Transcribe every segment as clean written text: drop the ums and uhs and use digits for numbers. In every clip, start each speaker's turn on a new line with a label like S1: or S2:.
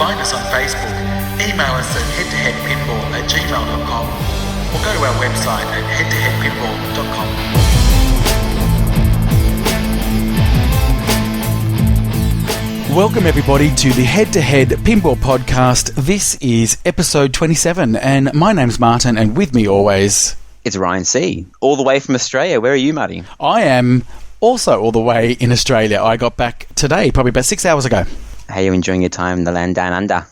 S1: Find us on Facebook, email us at head2headpinball@gmail.com, or go to our website at head2headpinball.com.
S2: Welcome everybody to the Head2Head Pinball Podcast. This is episode 27 and my name's Martin, and with me always...
S3: It's Ryan C. All the way from Australia. Where are you, Marty?
S2: I am also all the way in Australia. I got back today, probably about 6 hours ago.
S3: How are you enjoying your time in the land down under?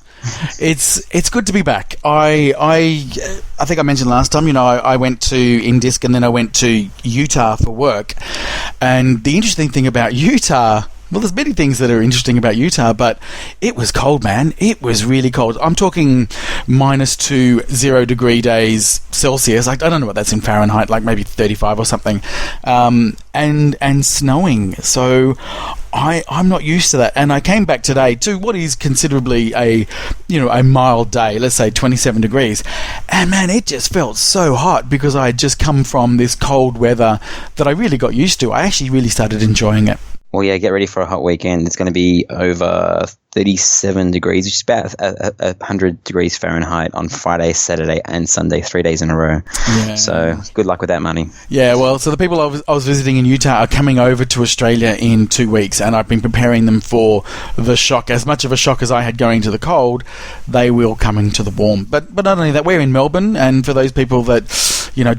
S2: It's good to be back. I think I mentioned last time, I went to Indisk and then I went to Utah for work. And the interesting thing about Utah... Well, there's many things that are interesting about Utah, but it was cold, man. It was really cold. I'm talking -2 0-degree days Celsius. I don't know what that's in Fahrenheit, like maybe 35 or something, and snowing. So I'm not used to that. And I came back today to what is considerably a mild day, let's say 27 degrees. And man, it just felt so hot because I had just come from this cold weather that I really got used to. I actually really started enjoying it.
S3: Well, yeah, get ready for a hot weekend. It's going to be over 37 degrees, which is about 100 degrees Fahrenheit on Friday, Saturday, and Sunday, 3 days in a row. Yeah. So good luck with that, money.
S2: Yeah, well, so the people I was visiting in Utah are coming over to Australia in 2 weeks, and I've been preparing them for the shock. As much of a shock as I had going to the cold, they will come into the warm. But not only that, we're in Melbourne, and for those people that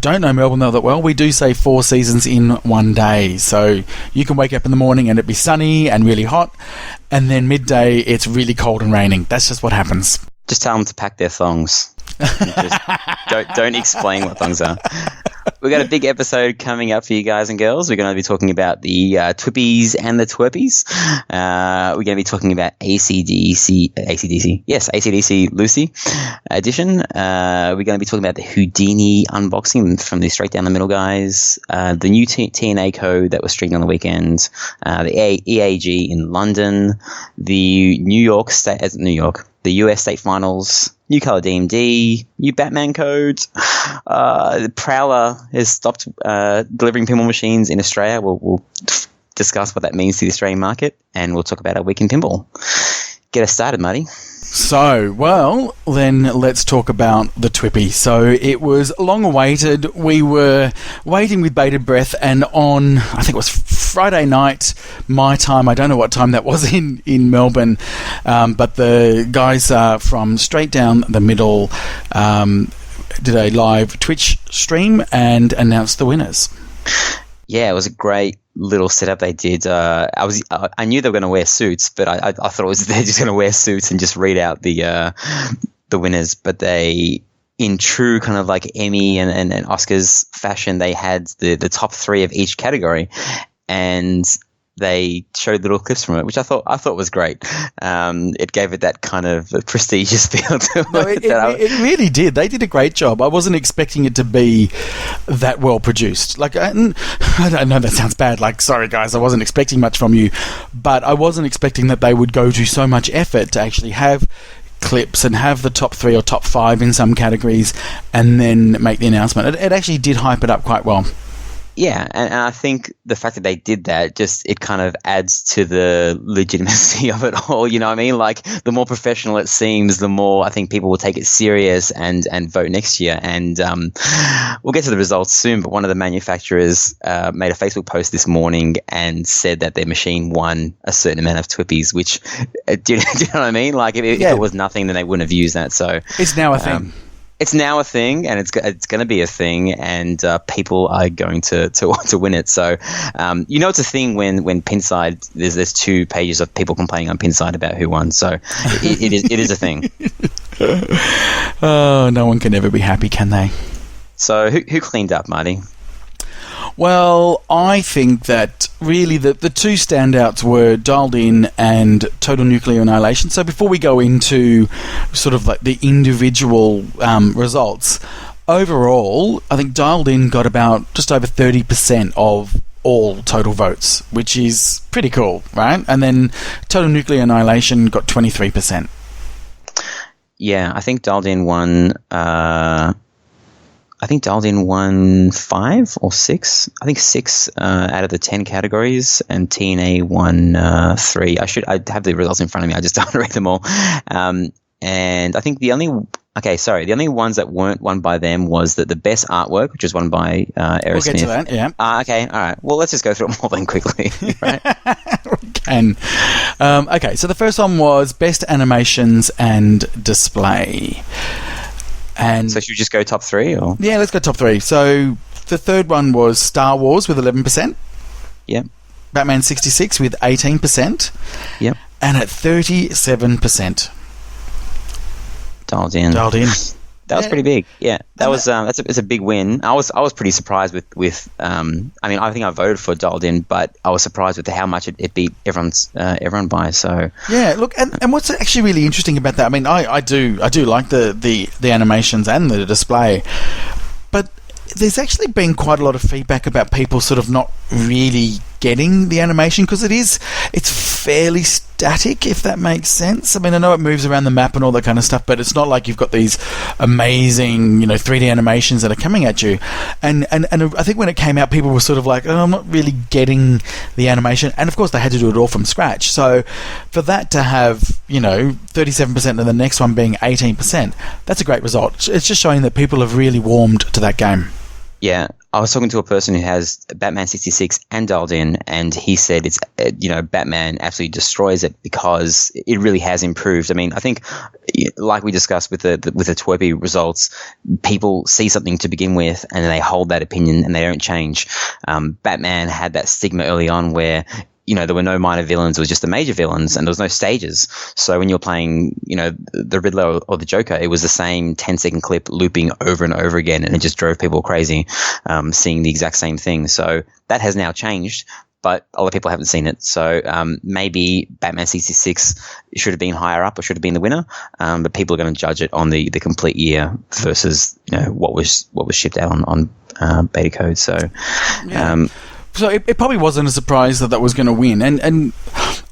S2: don't know Melbourne that well, we do say 4 seasons in one day. So you can wake up in the morning and it be sunny and really hot, and then midday it's really cold and raining. That's just what happens.
S3: Just tell them to pack their thongs. Just don't explain what thongs are. We've got a big episode coming up for you guys and girls. We're going to be talking about the Twippies and the Twerpies. We're going to be talking about AC/DC Lucy edition. We're going to be talking about the Houdini unboxing from the Straight Down the Middle guys, the new TNA code that was streamed on the weekend, the EAG in London, the the US State Finals, new color DMD, new Batman code. The Prowler has stopped delivering pinball machines in Australia. We'll discuss what that means to the Australian market, and we'll talk about our week in pinball. Get us started, Marty.
S2: So, well, then let's talk about the Twippy. So it was long awaited. We were waiting with bated breath, and on, I think it was Friday night, my time, I don't know what time that was in Melbourne, but the guys from Straight Down the Middle did a live Twitch stream and announced the winners.
S3: Yeah, it was a great little setup they did. I knew they were going to wear suits, but I thought it was they're just going to wear suits and just read out the winners. But they, in true kind of like Emmy and Oscars fashion, they had the top 3 of each category, and they showed little clips from it, which I thought was great. It gave it that kind of prestigious feel to it.
S2: It really did. They did a great job. I wasn't expecting it to be that well produced. Like, I know that sounds bad. Like, sorry guys, I wasn't expecting much from you, but I wasn't expecting that they would go to so much effort to actually have clips and have the top 3 or top 5 in some categories, and then make the announcement. It actually did hype it up quite well.
S3: Yeah, and I think the fact that they did that, it kind of adds to the legitimacy of it all, you know what I mean? Like, the more professional it seems, the more I think people will take it serious and vote next year. And we'll get to the results soon, but one of the manufacturers made a Facebook post this morning and said that their machine won a certain amount of Twippies, which, do you know what I mean? Like, if it was nothing, then they wouldn't have used that. So
S2: it's now a thing.
S3: It's now a thing, and it's going to be a thing, and people are going to win it. So, it's a thing when Pinside there's 2 pages of people complaining on Pinside about who won. So, it is a thing.
S2: Oh, no one can ever be happy, can they?
S3: So, who cleaned up, Marty?
S2: Well, I think that really the 2 standouts were Dialed In and Total Nuclear Annihilation. So before we go into sort of like the individual results, overall, I think Dialed In got about just over 30% of all total votes, which is pretty cool, right? And then Total Nuclear Annihilation got 23%.
S3: Yeah, I think Dialed In won I think Dialed In won 5 or 6. I think 6 out of the 10 categories, and TNA won 3. I have the results in front of me. I just don't read them all. And I think the only ones that weren't won by them was the best artwork, which was won by Aerosmith.
S2: We'll get to that, yeah.
S3: Okay, all right. Well, let's just go through them all then quickly, right?
S2: We can. Okay, so the first one was best animations and display. And
S3: so should we just go top 3? Or?
S2: Yeah, let's go top 3. So the third one was Star Wars with 11%.
S3: Yep.
S2: Batman 66 with 18%.
S3: Yep.
S2: And at 37%.
S3: Dialed In. That was pretty big. Yeah, it's a big win. I was pretty surprised with. I mean, I think I voted for Dialed In, but I was surprised with how much it beat everyone by. So
S2: yeah, look, and what's actually really interesting about that? I mean, I do like the animations and the display, but there's actually been quite a lot of feedback about people sort of not really getting the animation because it's fairly static, if that makes sense. I mean, I know it moves around the map and all that kind of stuff, but it's not like you've got these amazing, 3D animations that are coming at you. And I think when it came out, people were sort of like, oh, I'm not really getting the animation. And of course, they had to do it all from scratch. So for that to have, 37% and the next one being 18%, that's a great result. It's just showing that people have really warmed to that game.
S3: Yeah, I was talking to a person who has Batman 66 and Dialed In, and he said it's Batman absolutely destroys it because it really has improved. I mean, I think, like we discussed with the twerpy results, people see something to begin with and they hold that opinion and they don't change. Batman had that stigma early on where there were no minor villains. It was just the major villains, and there was no stages. So when you're playing, the Riddler or the Joker, it was the same 10-second clip looping over and over again, and it just drove people crazy, seeing the exact same thing. So that has now changed, but a lot of people haven't seen it. So maybe Batman 66 should have been higher up or should have been the winner, but people are going to judge it on the complete year versus what was shipped out on beta code. So.
S2: Yeah. So it probably wasn't a surprise that was going to win. And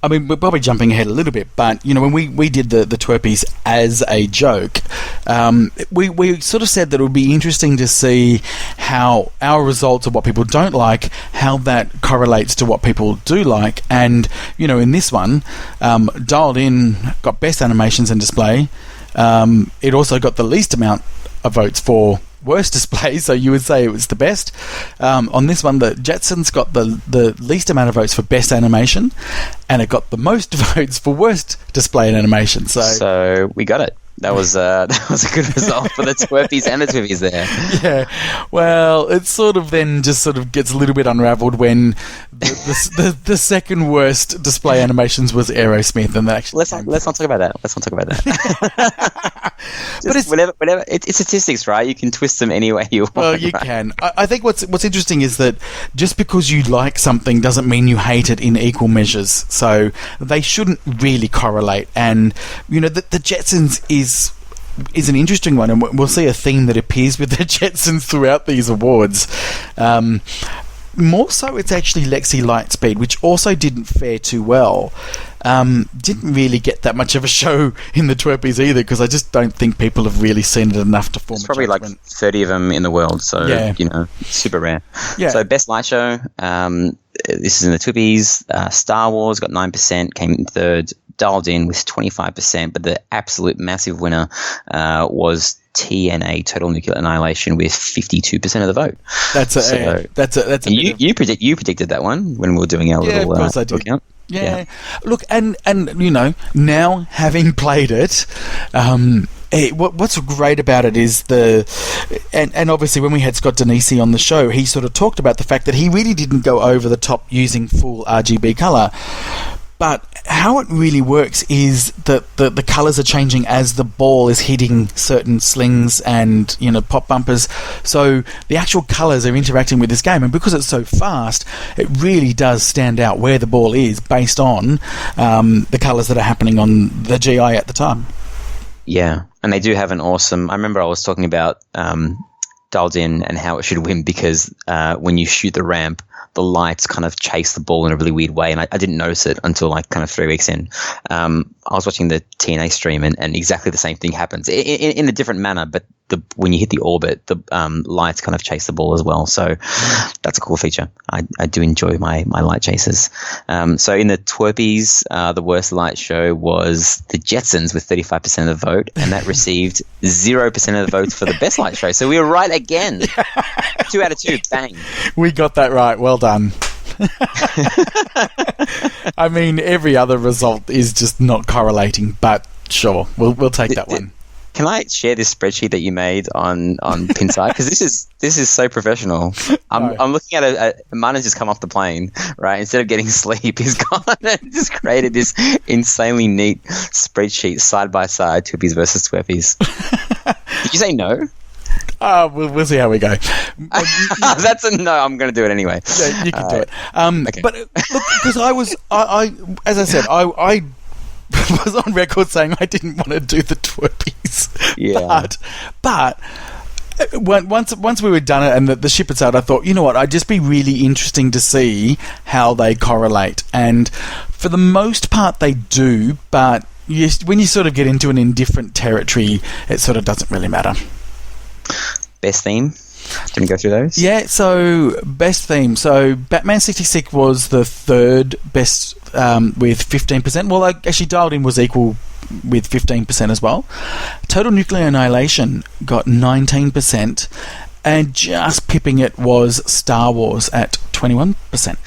S2: I mean, we're probably jumping ahead a little bit, but, when we did the twerpies as a joke, we sort of said that it would be interesting to see how our results of what people don't like, how that correlates to what people do like. And, in this one, Dialed In got best animations and display. It also got the least amount of votes for worst display, so you would say it was the best. On this one, the Jetsons got the least amount of votes for best animation, and it got the most votes for worst display and animation.
S3: So we got it. That was a good result for the twerpies and the twivvies there.
S2: Yeah, well, it sort of gets a little bit unravelled when the second worst display animations was Aerosmith, and that actually
S3: let's not talk about that. But it's whatever. It's statistics, right? You can twist them any way you want.
S2: Well, you can. I think what's interesting is that just because you like something doesn't mean you hate it in equal measures. So they shouldn't really correlate. And the Jetsons is an interesting one, and we'll see a theme that appears with the Jetsons throughout these awards. More so, it's actually Lexi Lightspeed, which also didn't fare too well. Didn't really get that much of a show in the twerpies either, because I just don't think people have really seen it enough to form a judgment.
S3: Probably like 30 of them in the world, so, super rare. Yeah. So, best light show, this is in the twerpies. Star Wars got 9%, came in third. Dialed In with 25%, but the absolute massive winner was TNA, Total Nuclear Annihilation, with 52% of the vote. That's you predicted that one when we were doing our little
S2: of course I did.
S3: Count.
S2: Yeah. Look, and now having played it, what's great about it is and obviously when we had Scott Denisi on the show, he sort of talked about the fact that he really didn't go over the top using full RGB color. But how it really works is that the colours are changing as the ball is hitting certain slings and, pop bumpers. So the actual colours are interacting with this game. And because it's so fast, it really does stand out where the ball is based on the colours that are happening on the GI at the time.
S3: Yeah, and they do have an awesome... I remember I was talking about Dialed In and how it should win because when you shoot the ramp, the lights kind of chase the ball in a really weird way, and I didn't notice it until like kind of 3 weeks in. I was watching the TNA stream, and exactly the same thing happens in a different manner, but when you hit the orbit, the lights kind of chase the ball as well. So that's a cool feature. I do enjoy my light chases. So in the twerpies, the worst light show was the Jetsons with 35% of the vote, and that received 0% of the votes for the best light show. So we were right again. 2 out of 2, bang.
S2: We got that right. Well done. I mean, every other result is just not correlating, but sure, we'll take that one.
S3: Can I share this spreadsheet that you made on Pinside? Because this is so professional. I'm looking at Martin's just come off the plane, right? Instead of getting sleep, he's gone and just created this insanely neat spreadsheet side by side, Twerpies versus Twerpies. Did you say no?
S2: We'll see how we go.
S3: That's a no. I'm going to do it anyway.
S2: Yeah, you can do it.
S3: Okay.
S2: But look, because I as I said, I was on record saying I didn't want to do the twerpies.
S3: Yeah.
S2: But once we were done it and the ship had sailed, I thought, you know what, I'd just be really interesting to see how they correlate. And for the most part, they do. But when you sort of get into an indifferent territory, it sort of doesn't really matter.
S3: Best theme? Can we go through those?
S2: Yeah, so best theme. So Batman 66 was the third best with 15%. Well, actually, Dialed In was equal with 15% as well. Total Nuclear Annihilation got 19%, and just pipping it was Star Wars at 21%.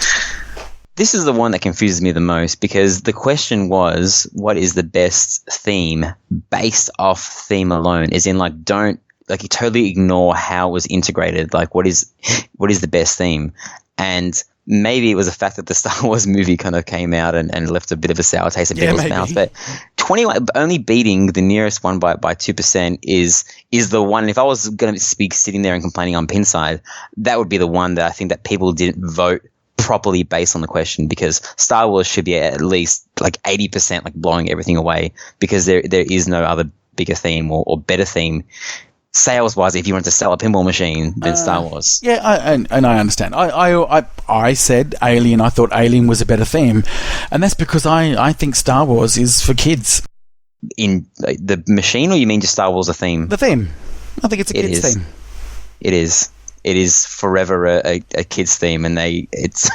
S3: This is the one that confuses me the most, because the question was, what is the best theme based off theme alone? As in, you totally ignore how it was integrated. Like, what is the best theme? And maybe it was the fact that the Star Wars movie kind of came out and left a bit of a sour taste in people's mouths. But 21, only beating the nearest one by 2% is the one. If I was going to be sitting there and complaining on Pinside, that would be the one that I think that people didn't vote properly based on the question, because Star Wars should be at least like 80%, like blowing everything away, because there is no other bigger theme or better theme sales-wise, if you want to sell a pinball machine, than Star Wars.
S2: Yeah, and I understand. I said Alien. I thought Alien was a better theme, and that's because I think Star Wars is for kids.
S3: In the machine, or you mean just Star Wars a theme?
S2: The theme. I think it's a kids theme.
S3: It is. It is forever a kids theme, and it's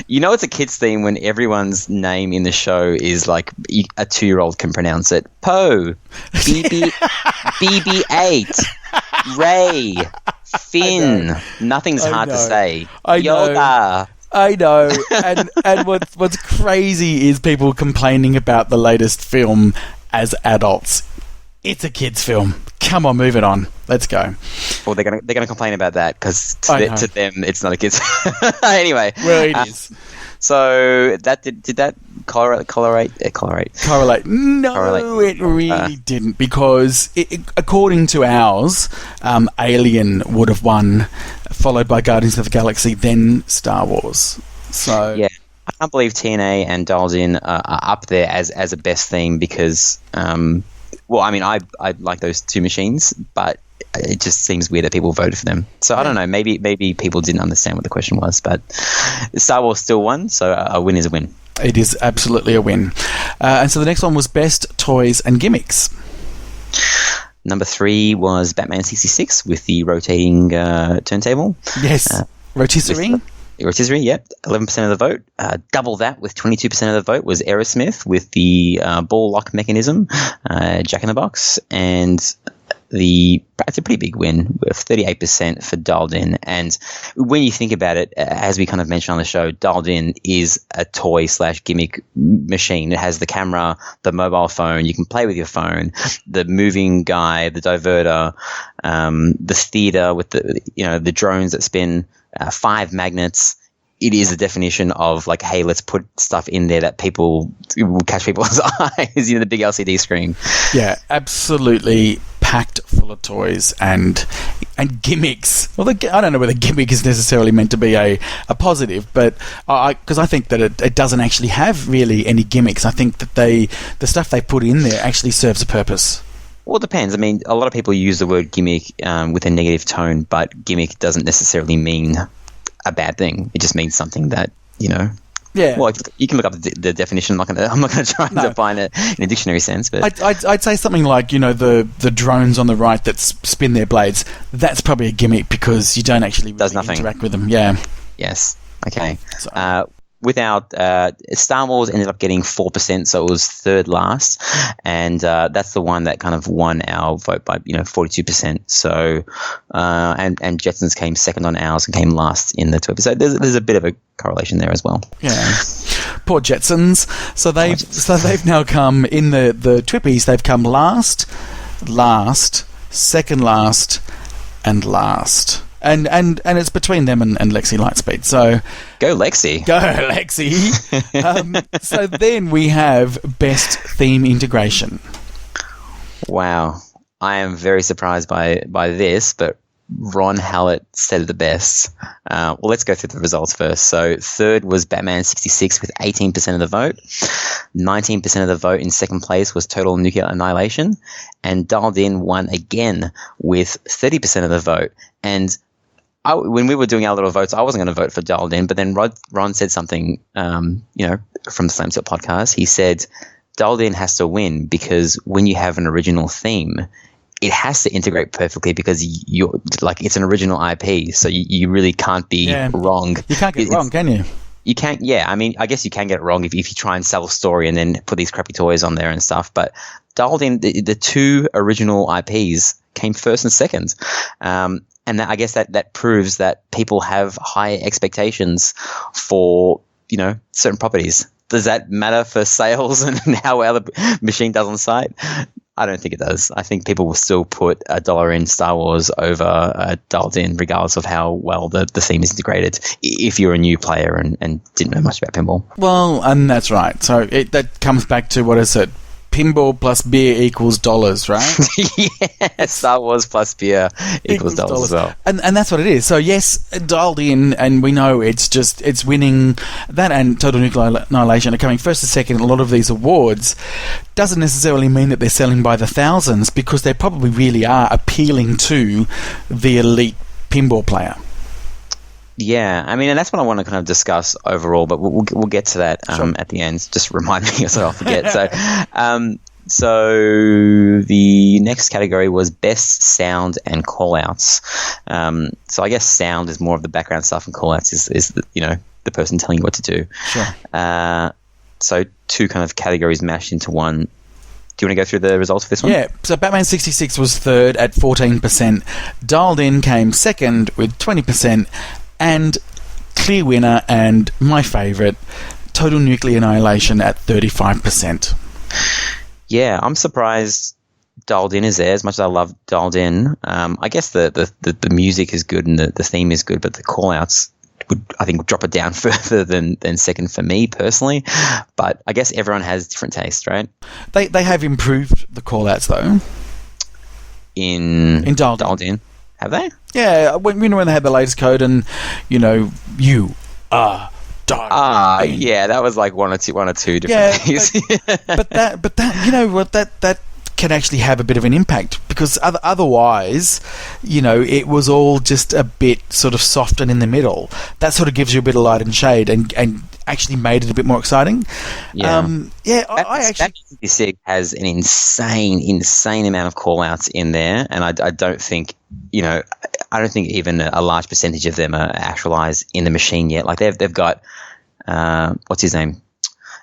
S3: it's a kids theme when everyone's name in the show is like a 2-year-old can pronounce it. Poe, BB-8, Ray, Finn. Nothing's hard to say. Yoda.
S2: I know. And what's crazy is people complaining about the latest film as adults. It's a kids' film. Come on, move it on. Let's go.
S3: Well, they're gonna complain about that, because to them it's not a kids. Anyway,
S2: well, it is.
S3: So that did that correlate?
S2: No,
S3: correlate.
S2: It really didn't, because according to ours, Alien would have won, followed by Guardians of the Galaxy, then Star Wars. So
S3: yeah. I can't believe TNA and Dialed In are up there as a best theme, because well, I mean, I like those two machines, but it just seems weird that people voted for them. So I don't know. Maybe people didn't understand what the question was, but Star Wars still won, so a win is a win.
S2: It is absolutely a win. And so the next one was Best Toys and Gimmicks.
S3: Number 3 was Batman 66 with the rotating turntable.
S2: Yes, rotisserie.
S3: Rotisserie, yep. 11% of the vote. Double that with 22% of the vote was Aerosmith with the ball lock mechanism, Jack in the Box, and it's a pretty big win with 38% for Dialed In. And when you think about it, as we kind of mentioned on the show, Dialed In is a toy/gimmick machine. It has the camera, the mobile phone. You can play with your phone, the moving guy, the diverter, the theater with the drones that spin, 5 magnets. It is the definition of like, hey, let's put stuff in there that will catch people's eyes. The big LCD screen. Yeah,
S2: absolutely packed full of toys and gimmicks. Well, I don't know whether gimmick is necessarily meant to be a positive, but because I think that it doesn't actually have really any gimmicks. I think that the stuff they put in there actually serves a purpose.
S3: Well, it depends. I mean, a lot of people use the word gimmick with a negative tone, but gimmick doesn't necessarily mean a bad thing. It just means something that,
S2: Yeah.
S3: Well, you can look up the definition. I'm not going to try and define it in a dictionary sense. But
S2: I'd say something like, the drones on the right that spin their blades. That's probably a gimmick because you don't actually
S3: does nothing.
S2: interact with them. Yeah.
S3: Yes. Okay. Without Star Wars ended up getting 4%, so it was third last, and that's the one that kind of won our vote by 42%. So and Jetsons came second on ours and came last in the Twippy. So there's a bit of a correlation there as well.
S2: Yeah, poor Jetsons. So they've now come in the Twippies. They've come last, second last, and last. And it's between them and Lexi Lightspeed. So
S3: go Lexi.
S2: So then we have best theme integration.
S3: Wow, I am very surprised by this, but Ron Hallett said it the best. Well, let's go through the results first. So third was Batman 66 with 18% of the vote. 19% of the vote in second place was Total Nuclear Annihilation, and Dialed In won again with 30% of the vote. And when we were doing our little votes, I wasn't going to vote for Dialed In, but then Ron said something, from the Slam Tilt podcast. He said, Dialed In has to win because when you have an original theme, it has to integrate perfectly because it's an original IP, so you really can't be wrong.
S2: You can't get it wrong, can you?
S3: You can't, yeah. I mean, I guess you can get it wrong if you try and sell a story and then put these crappy toys on there and stuff, but Dialed In, the two original IPs came first and second. And I guess that proves that people have high expectations for, certain properties. Does that matter for sales and how well the machine does on site? I don't think it does. I think people will still put $1 in Star Wars over Dialed In, regardless of how well the theme is integrated, if you're a new player and didn't know much about pinball.
S2: Well, and that's right. So that comes back to, what is it? Pinball plus beer equals dollars, right?
S3: Yeah, Star Wars plus beer equals dollars as well.
S2: And that's what it is. So yes, Dialed In, and we know it's winning. That and Total Nuclear Annihilation are coming first and second in a lot of these awards. Doesn't necessarily mean that they're selling by the thousands, because they probably really are appealing to the elite pinball player.
S3: Yeah, I mean, and that's what I want to kind of discuss overall, but we'll get to that at the end. Just remind me so I'll forget. So the next category was best sound and call-outs. So I guess sound is more of the background stuff, and call-outs is the person telling you what to do.
S2: Sure.
S3: So two kind of categories mashed into one. Do you want to go through the results for this one?
S2: Yeah, so Batman 66 was third at 14%. Dialed In came second with 20%. And clear winner, and my favourite, Total Nuclear Annihilation at 35%.
S3: Yeah, I'm surprised Dialed In is there, as much as I love Dialed In. I guess the music is good and the theme is good, but the call-outs would drop it down further than second for me personally. But I guess everyone has different tastes, right?
S2: They have improved the call-outs, though.
S3: In Dialed In. Have they?
S2: Yeah, when they had the latest code, and you are dying.
S3: Yeah, that was like one or two different things.
S2: but that can actually have a bit of an impact, because otherwise, it was all just a bit sort of soft and in the middle. That sort of gives you a bit of light and shade, and actually made it a bit more exciting.
S3: Yeah,
S2: I actually.
S3: 66 has an insane amount of call-outs in there, and I don't think. I don't think even a large percentage of them are actualized in the machine yet. Like they've got what's his name,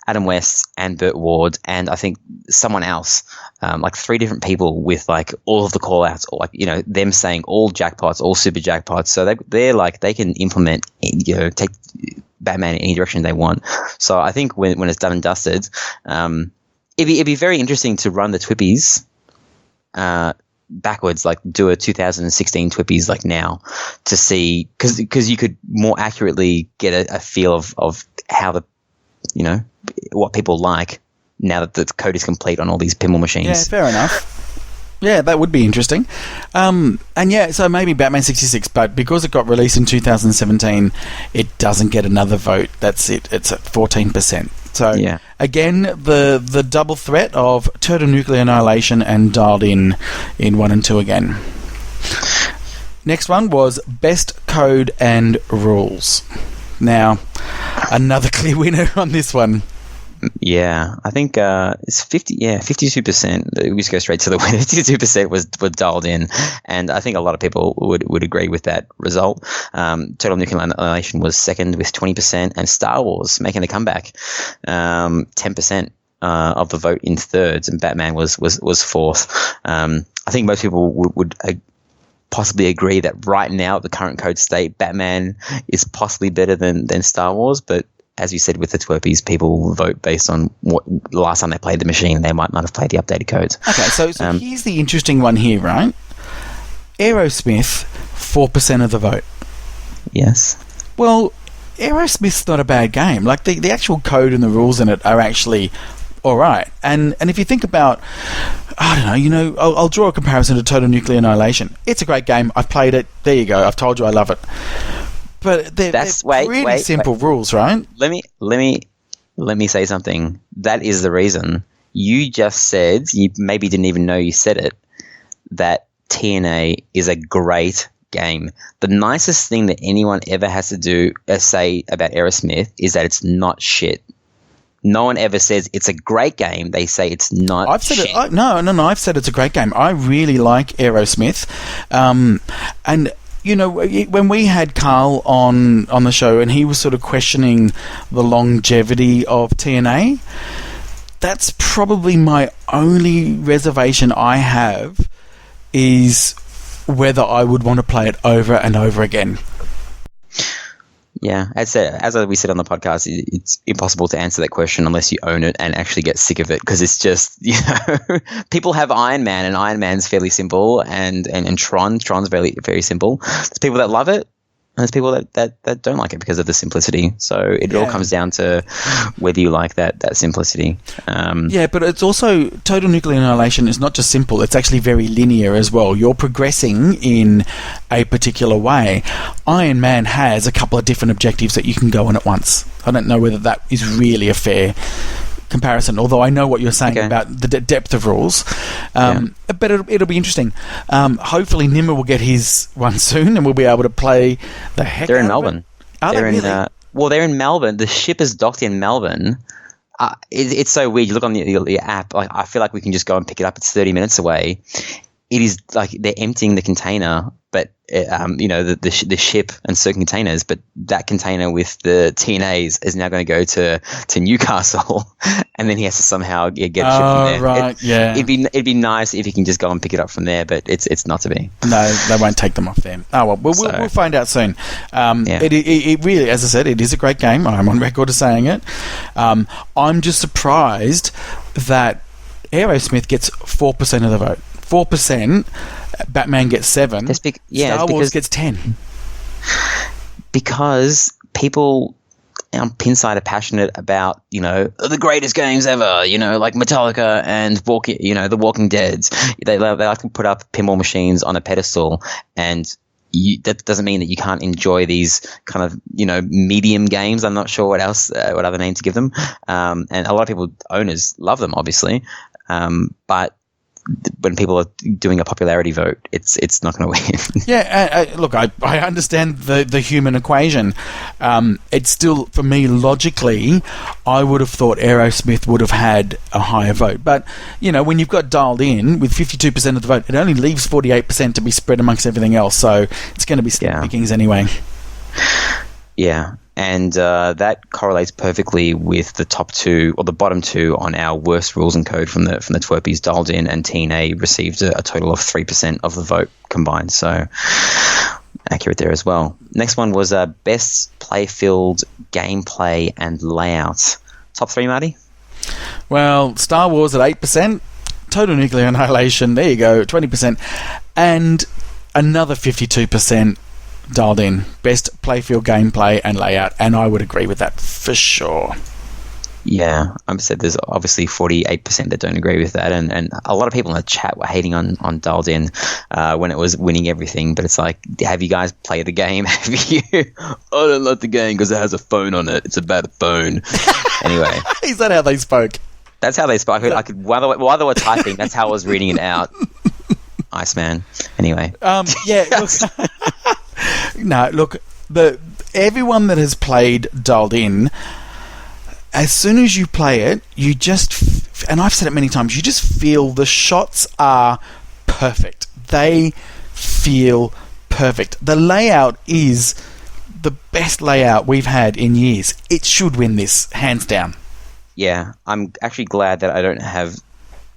S3: Adam West and Burt Ward, and I think someone else, like 3 different people with like all of the call outs, or like them saying all jackpots, all super jackpots. So they're like, they can implement, take Batman in any direction they want. So I think when it's done and dusted, it'd be very interesting to run the Twippies backwards, like do a 2016 Twippies like now, to see, because you could more accurately get a feel of how the what people like now that the code is complete on all these pinball machines.
S2: Yeah, fair enough. Yeah, that would be interesting. So maybe Batman 66, but because it got released in 2017, it doesn't get another vote. That's it. It's at 14%. So again, the double threat of Total Nuclear Annihilation and Dialed In 1 and 2 again. Next one was best code and rules. Now, another clear winner on this one.
S3: Yeah, I think it's 52%. We just go straight to the winner. 52% was dialed in, and I think a lot of people would agree with that result. Total Nuclear Annihilation was second with 20%, and Star Wars making a comeback, 10% of the vote in thirds, and Batman was fourth. I think most people would possibly agree that right now, at the current code state, Batman is possibly better than Star Wars, but as you said with the Twerpies, people vote based on what the last time they played the machine. They might not have played the updated codes.
S2: Okay, so here's the interesting one here, right? Aerosmith, 4% of the vote.
S3: Yes.
S2: Well, Aerosmith's not a bad game. Like, the actual code and the rules in it are actually all right. And if you think about, I don't know, I'll draw a comparison to Total Nuclear Annihilation. It's a great game. I've played it. There you go. I've told you I love it. But they're pretty simple rules, right?
S3: Let me say something. That is the reason. You just said, you maybe didn't even know you said it, that TNA is a great game. The nicest thing that anyone ever has to say about Aerosmith is that it's not shit. No one ever says it's a great game. They say it's not. I've said
S2: it. No. I've said it's a great game. I really like Aerosmith, and. When we had Carl on the show and he was sort of questioning the longevity of TNA, that's probably my only reservation I have, is whether I would want to play it over and over again.
S3: Yeah, as we said on the podcast, it's impossible to answer that question unless you own it and actually get sick of it, because it's just, people have Iron Man, and Iron Man's fairly simple, and Tron's very, very simple. There's people that love it, and there's people that don't like it because of the simplicity. So it all comes down to whether you like that simplicity.
S2: But it's also, Total Nuclear Annihilation is not just simple, it's actually very linear as well. You're progressing in a particular way. Iron Man has a couple of different objectives that you can go on at once. I don't know whether that is really a fair comparison, although I know what you're saying about the depth of rules. But it'll be interesting. Hopefully Nimmer will get his one soon and we'll be able to play the heck
S3: They're
S2: out
S3: in
S2: of
S3: Melbourne.
S2: It. Are they really?
S3: They're in Melbourne. The ship is docked in Melbourne. It's so weird. You look on the app, like, I feel like we can just go and pick it up. It's 30 minutes away. It is like they're emptying the container, but the ship and certain containers, but that container with the TNAs is now going to go to Newcastle, and then he has to somehow get it shipped from there.
S2: Right,
S3: it'd be nice if you can just go and pick it up from there, but it's not to be.
S2: No, they won't take them off there. Oh well, we'll find out soon. It really, as I said, it is a great game. I'm on record of saying it. I'm just surprised that Aerosmith gets 4% of the vote. 4%, Batman gets 7, Star Wars gets 10.
S3: Because people on Pinside are passionate about, the greatest games ever, like Metallica and The Walking Dead. They like to put up pinball machines on a pedestal, and that doesn't mean that you can't enjoy these kind of, medium games. I'm not sure what other name to give them. And a lot of people, owners, love them, obviously. But when people are doing a popularity vote, it's not going to win.
S2: Look, I understand the human equation. It's still, for me, logically, I would have thought Aerosmith would have had a higher vote. But, when you've got dialed in with 52% of the vote, it only leaves 48% to be spread amongst everything else. So it's going to be slim pickings anyway.
S3: Yeah. And that correlates perfectly with the top two, or the bottom two, on our worst rules and code from the Twerpies dialed in, and TNA received a total of 3% of the vote combined. So accurate there as well. Next one was best playfield gameplay and layout. Top three, Marty?
S2: Well, Star Wars at 8%, Total Nuclear Annihilation, there you go, 20%, and another 52% dialed in. Best playfield gameplay and layout, and I would agree with that for sure.
S3: Yeah, I said there's obviously 48% that don't agree with that, and a lot of people in the chat were hating on dialed in when it was winning everything. But it's like, have you guys played the game? Have you? I don't like the game because it has a phone on it. It's about a phone. Anyway,
S2: is that how they spoke?
S3: That's how they spoke. I could while they were typing, that's how I was reading it out. Iceman. Anyway.
S2: Yeah. Look, no, look. everyone that has played Dialed In, as soon as you play it, you just, and I've said it many times, you just feel the shots are perfect. They feel perfect. The layout is the best layout we've had in years. It should win this, hands down.
S3: Yeah, I'm actually glad that I don't have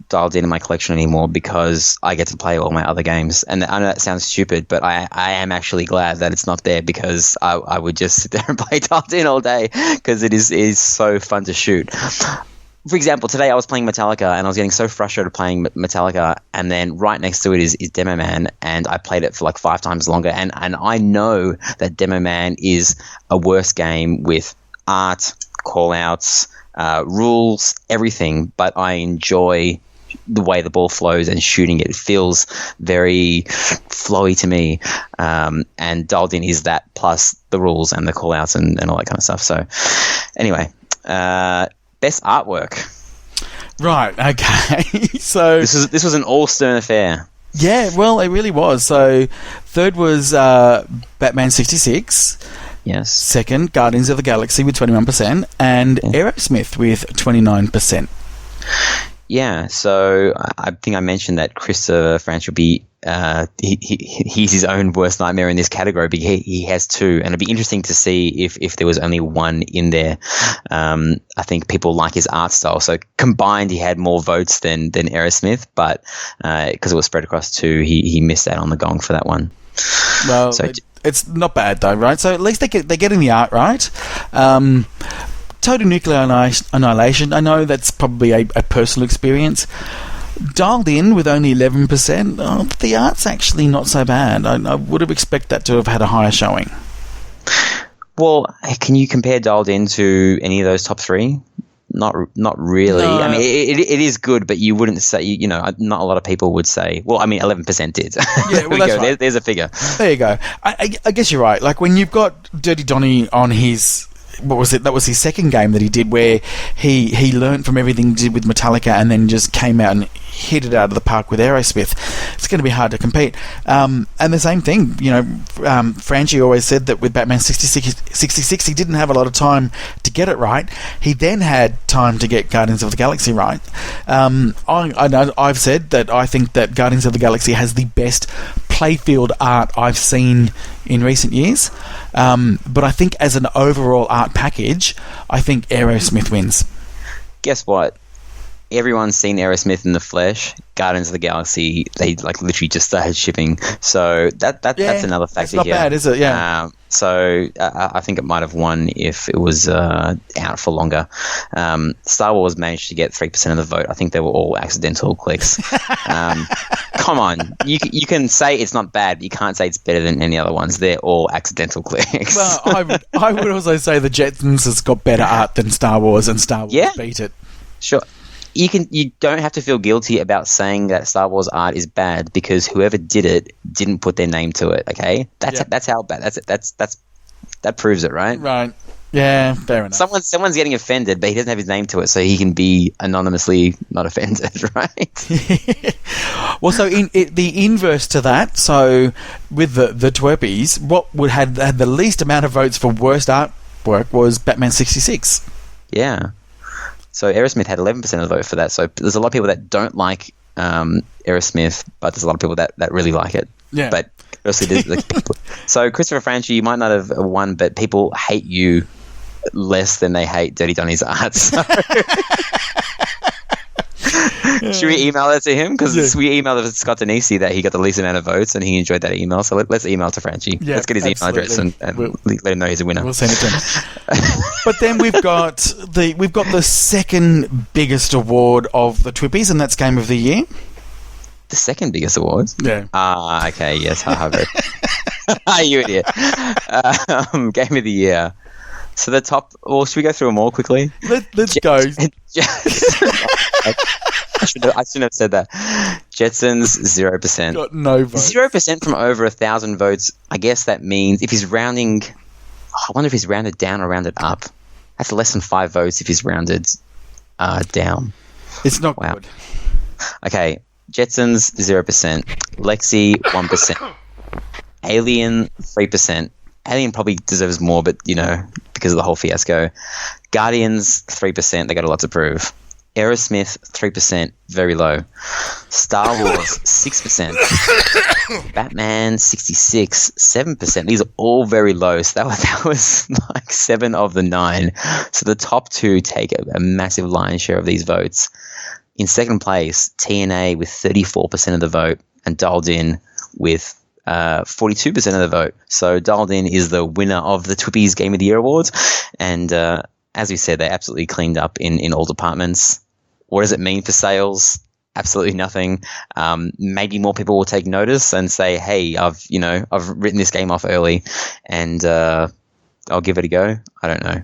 S3: Dialed In my collection anymore, because I get to play all my other games. And I know that sounds stupid, but I am actually glad that it's not there, because I would just sit there and play Dialed In all day, because it is so fun to shoot. For example, today I was playing Metallica, and I was getting so frustrated playing Metallica, and then right next to it is Demo Man, and I played it for like 5 times longer, and I know that Demo Man is a worse game with art, call-outs, rules, everything, but I enjoy the way the ball flows and shooting it. It feels very flowy to me, and Dialed In is that, plus the rules and the call-outs and all that kind of stuff. So anyway, best artwork.
S2: Right, okay. So
S3: this was an all-Stern affair.
S2: Yeah, well, it really was. So third was Batman 66.
S3: Yes.
S2: Second, Guardians of the Galaxy with 21%, and Aerosmith with 29%.
S3: Yeah, so I think I mentioned that Christopher Franch will be he's his own worst nightmare in this category, because he has 2, and it'd be interesting to see if there was only 1 in there. I think people like his art style, so combined he had more votes than Aerosmith, but because it was spread across 2, he missed out on the gong for that one.
S2: Well,
S3: so,
S2: it's not bad though, right? So at least they're getting the art right. Total Nuclear Annihilation, I know that's probably a personal experience. Dialed In with only 11%, the art's actually not so bad. I would have expected that to have had a higher showing.
S3: Well, can you compare Dialed In to any of those top 3? Not really.
S2: No.
S3: I mean, it is good, but you wouldn't say, not a lot of people would say, well, I mean, 11% did.
S2: Yeah, well, that's right.
S3: There's a figure.
S2: There you go. I guess you're right. Like when you've got Dirty Donny on his... What was it? That was his second game that he did, where he learned from everything he did with Metallica and then just came out and hit it out of the park with Aerosmith. It's going to be hard to compete. And the same thing, Franchi always said that with Batman 66, he didn't have a lot of time to get it right. He then had time to get Guardians of the Galaxy right. I've said that I think that Guardians of the Galaxy has the best playfield art I've seen in recent years. But I think as an overall art package, I think Aerosmith wins.
S3: Guess what? Everyone's seen Aerosmith in the flesh. Guardians of the Galaxy, they literally just started shipping. So that's another factor
S2: here. It's not bad, is it? Yeah.
S3: So I think it might have won if it was out for longer. Star Wars managed to get 3% of the vote. I think they were all accidental clicks. Come on, you can say it's not bad, but you can't say it's better than any other ones. They're all accidental clicks.
S2: Well, I would also say the Jetsons has got better art than Star Wars, and Star Wars beat it.
S3: Sure. You don't have to feel guilty about saying that Star Wars art is bad, because whoever did it didn't put their name to it. Okay, that's how bad. That proves it, right?
S2: Right. Yeah, fair enough.
S3: Someone's getting offended, but he doesn't have his name to it, so he can be anonymously not offended, right?
S2: Well, so the inverse to that, so with the Twerpies, what had the least amount of votes for worst artwork was Batman 66.
S3: Yeah. So Aerosmith had 11% of the vote for that. So there's a lot of people that don't like Aerosmith, but there's a lot of people that really like it.
S2: Yeah.
S3: But obviously, so Christopher Franchi, you might not have won, but people hate you less than they hate Dirty Donny's art. So. Should we email that to him? Because we emailed it to Scott Denisi that he got the least amount of votes and he enjoyed that email. So let's email to Franchi. Yeah, let's get his email address and let him know he's a winner.
S2: We'll send it to him. But then we've got the second biggest award of the Twippies, and that's Game of the Year.
S3: The second biggest award?
S2: Yeah.
S3: Okay. Yes. You idiot. Game of the Year. So the top. Well, should we go through them all quickly?
S2: Let's go.
S3: I shouldn't have said that. Jetsons 0%.
S2: Got no votes.
S3: 0% from over 1,000 votes. I guess that means if he's rounding, I wonder if he's rounded down or rounded up. That's less than 5 votes if he's rounded down.
S2: It's not good.
S3: Okay, Jetsons 0%. Lexi 1%. Alien 3%. Alien probably deserves more, but, because of the whole fiasco. Guardians, 3%. They got a lot to prove. Aerosmith, 3%, very low. Star Wars, 6%. Batman, 66, 7%. These are all very low. So that was like 7 of the 9. So the top 2 take a massive lion's share of these votes. In second place, TNA with 34% of the vote, and Dialed In with 42% of the vote. So Dialed In is the winner of the Twippies Game of the Year Awards. And as we said, they absolutely cleaned up in all departments. What does it mean for sales? Absolutely nothing. Maybe more people will take notice and say, "Hey, I've written this game off early, and I'll give it a go." I don't know.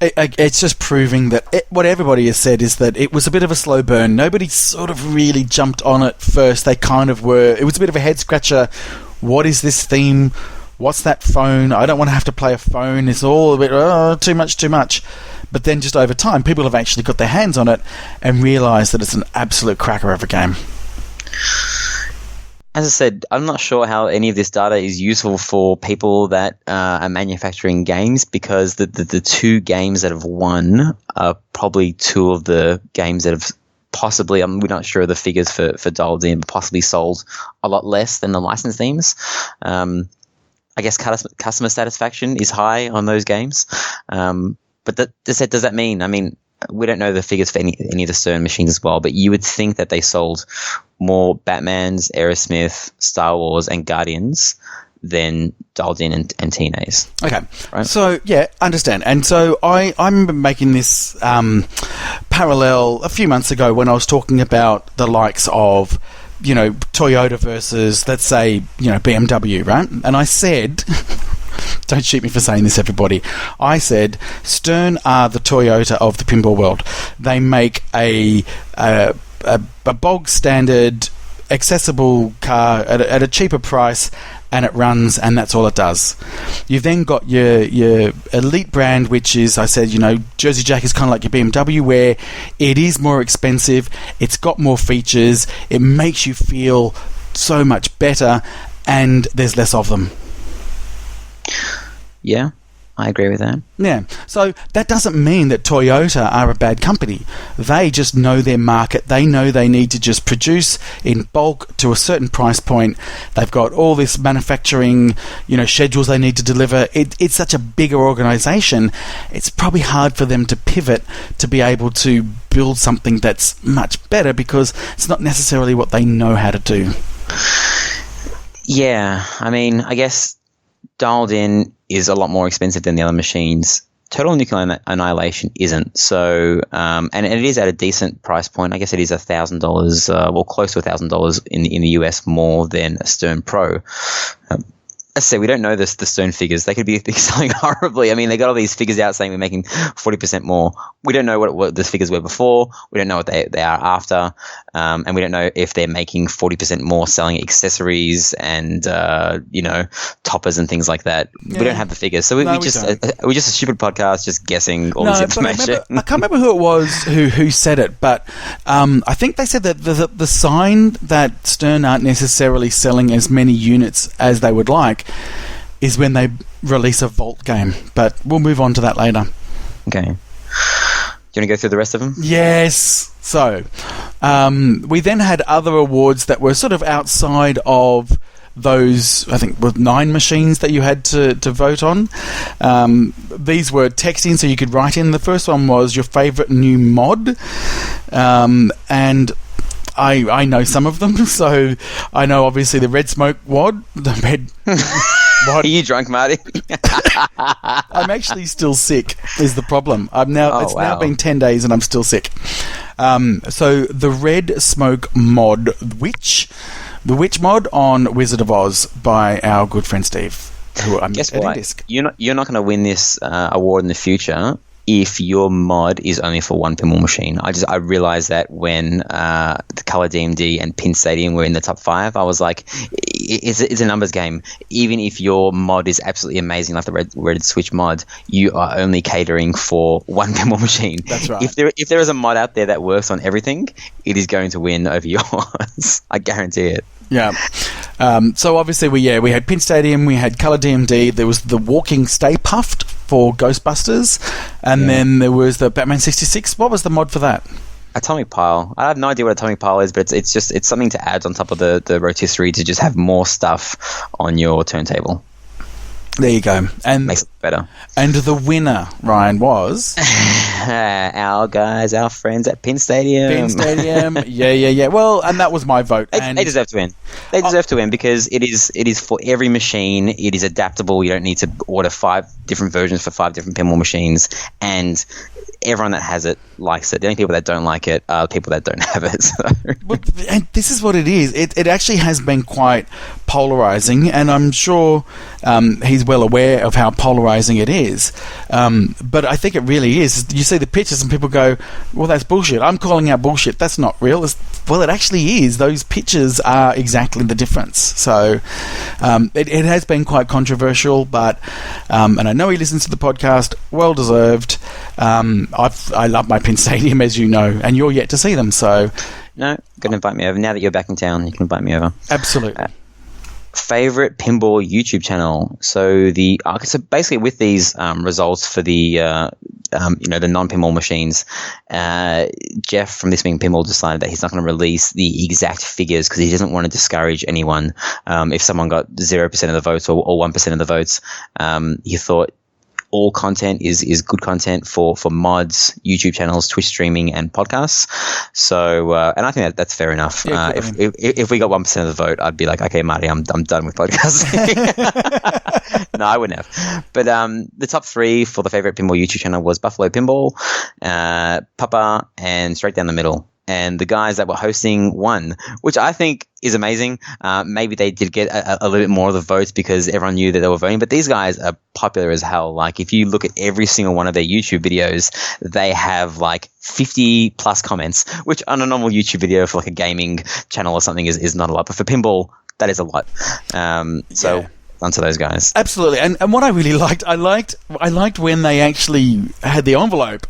S2: It's just proving that what everybody has said is that it was a bit of a slow burn. Nobody sort of really jumped on it first. They kind of were. It was a bit of a head scratcher. What is this theme? What's that phone? I don't want to have to play a phone. It's all a bit too much. But then just over time, people have actually got their hands on it and realised that it's an absolute cracker of a game.
S3: As I said, I'm not sure how any of this data is useful for people that are manufacturing games, because the 2 games that have won are probably 2 of the games that have possibly, we're not sure of the figures for Dialed In, but possibly sold a lot less than the licensed themes. I guess customer satisfaction is high on those games. But does that mean? I mean, we don't know the figures for any of the Stern machines as well, but you would think that they sold more Batmans, Aerosmith, Star Wars, and Guardians than Dialed In and TNAs.
S2: Okay,
S3: right?
S2: So yeah, understand. And so I remember making this parallel a few months ago when I was talking about the likes of Toyota versus, let's say, BMW, right? And I said, don't shoot me for saying this, everybody. I said, Stern are the Toyota of the pinball world. They make a bog standard, accessible car at a cheaper price, and it runs, and that's all it does. You've then got your elite brand, which is, I said, Jersey Jack is kind of like your BMW, where it is more expensive, it's got more features, it makes you feel so much better, and there's less of them.
S3: Yeah, I agree with that.
S2: Yeah, so that doesn't mean that Toyota are a bad company. They just know their market. They know they need to just produce in bulk to a certain price point. They've got all this manufacturing, schedules they need to deliver. It's such a bigger organisation. It's probably hard for them to pivot to be able to build something that's much better, because it's not necessarily what they know how to do.
S3: Yeah, I mean, I guess Dialed In is a lot more expensive than the other machines. Total Nuclear Annihilation isn't. So, and it is at a decent price point. I guess it is $1,000, close to $1,000 in the US more than a Stern Pro. As I say, we don't know the Stern figures. They could be selling horribly. I mean, they got all these figures out saying we're making 40% more. We don't know what the figures were before. We don't know what they are after. And we don't know if they're making 40% more selling accessories and, toppers and things like that. Yeah. We don't have the figures. So we're just a stupid podcast just guessing all this information.
S2: I can't remember who it was who said it, but I think they said that the sign that Stern aren't necessarily selling as many units as they would like is when they release a Vault game. But we'll move on to that later.
S3: Okay. Do you want to go through the rest of them?
S2: Yes. So, we then had other awards that were sort of outside of those, I think, with 9 machines that you had to vote on. These were texting, so you could write in. The first one was your favourite new mod. And I know some of them, so I know obviously the Red Smoke WOD, the Red WOD.
S3: Are you drunk, Marty?
S2: I'm actually still sick, is the problem. Now been 10 days and I'm still sick. So the Red Smoke mod, the Witch mod on Wizard of Oz by our good friend Steve, who I'm
S3: Guess what? You're not going to win this award in the future if your mod is only for one pinball machine. I realized that when the Color DMD and Pin Stadium were in the top 5, I was like, it's a numbers game. Even if your mod is absolutely amazing, like the Red Switch mod, you are only catering for one pinball machine.
S2: That's right.
S3: If there is a mod out there that works on everything, it is going to win over yours. I guarantee it.
S2: Yeah. So obviously we had Pin Stadium, we had Colour DMD, there was the Walking Stay Puffed for Ghostbusters, and then there was the Batman 66. What was the mod for that?
S3: Atomic Pile. I have no idea what Atomic Pile is, but it's something to add on top of the rotisserie to just have more stuff on your turntable.
S2: There you go. And
S3: makes it better.
S2: And the winner, Ryan, was
S3: our guys, our friends at Pin Stadium.
S2: Yeah. Well, and that was my vote.
S3: They deserve to win. They deserve to win because it is for every machine. It is adaptable. You don't need to order 5 different versions for 5 different pinball machines, and everyone that has it likes it. The only people that don't like it are people that don't have it. So.
S2: And this is what it is. It actually has been quite polarizing, and I'm sure he's well aware of how polarizing it is. But I think it really is. You see the pictures and people go, well, that's bullshit. I'm calling out bullshit. That's not real. Well, it actually is. Those pictures are exactly the difference. So it has been quite controversial, but and I know he listens to the podcast. Well deserved. I love my Pin Stadium, as you know, and you're yet to see them. So
S3: no, going to invite me over now that you're back in town. You can invite me over.
S2: Absolutely.
S3: Favorite pinball YouTube channel. So so basically with these results for the the non-pinball machines, Jeff from This Being Pinball decided that he's not going to release the exact figures because he doesn't want to discourage anyone. If someone got 0% of the votes or 1% of the votes, he thought all content is good content for mods, YouTube channels, Twitch streaming, and podcasts. So, and I think that's fair enough.
S2: Yeah,
S3: if we got 1% of the vote, I'd be like, okay, Marty, I'm done with podcasting. No, I wouldn't have. But the top 3 for the favorite pinball YouTube channel was Buffalo Pinball, Papa, and Straight Down the Middle. And the guys that were hosting won, which I think is amazing. Maybe they did get a little bit more of the votes because everyone knew that they were voting. But these guys are popular as hell. Like, if you look at every single one of their YouTube videos, they have like 50 plus comments, which on a normal YouTube video for like a gaming channel or something is not a lot. But for pinball, that is a lot. So onto those guys.
S2: Absolutely. And what I really liked, I liked when they actually had the envelope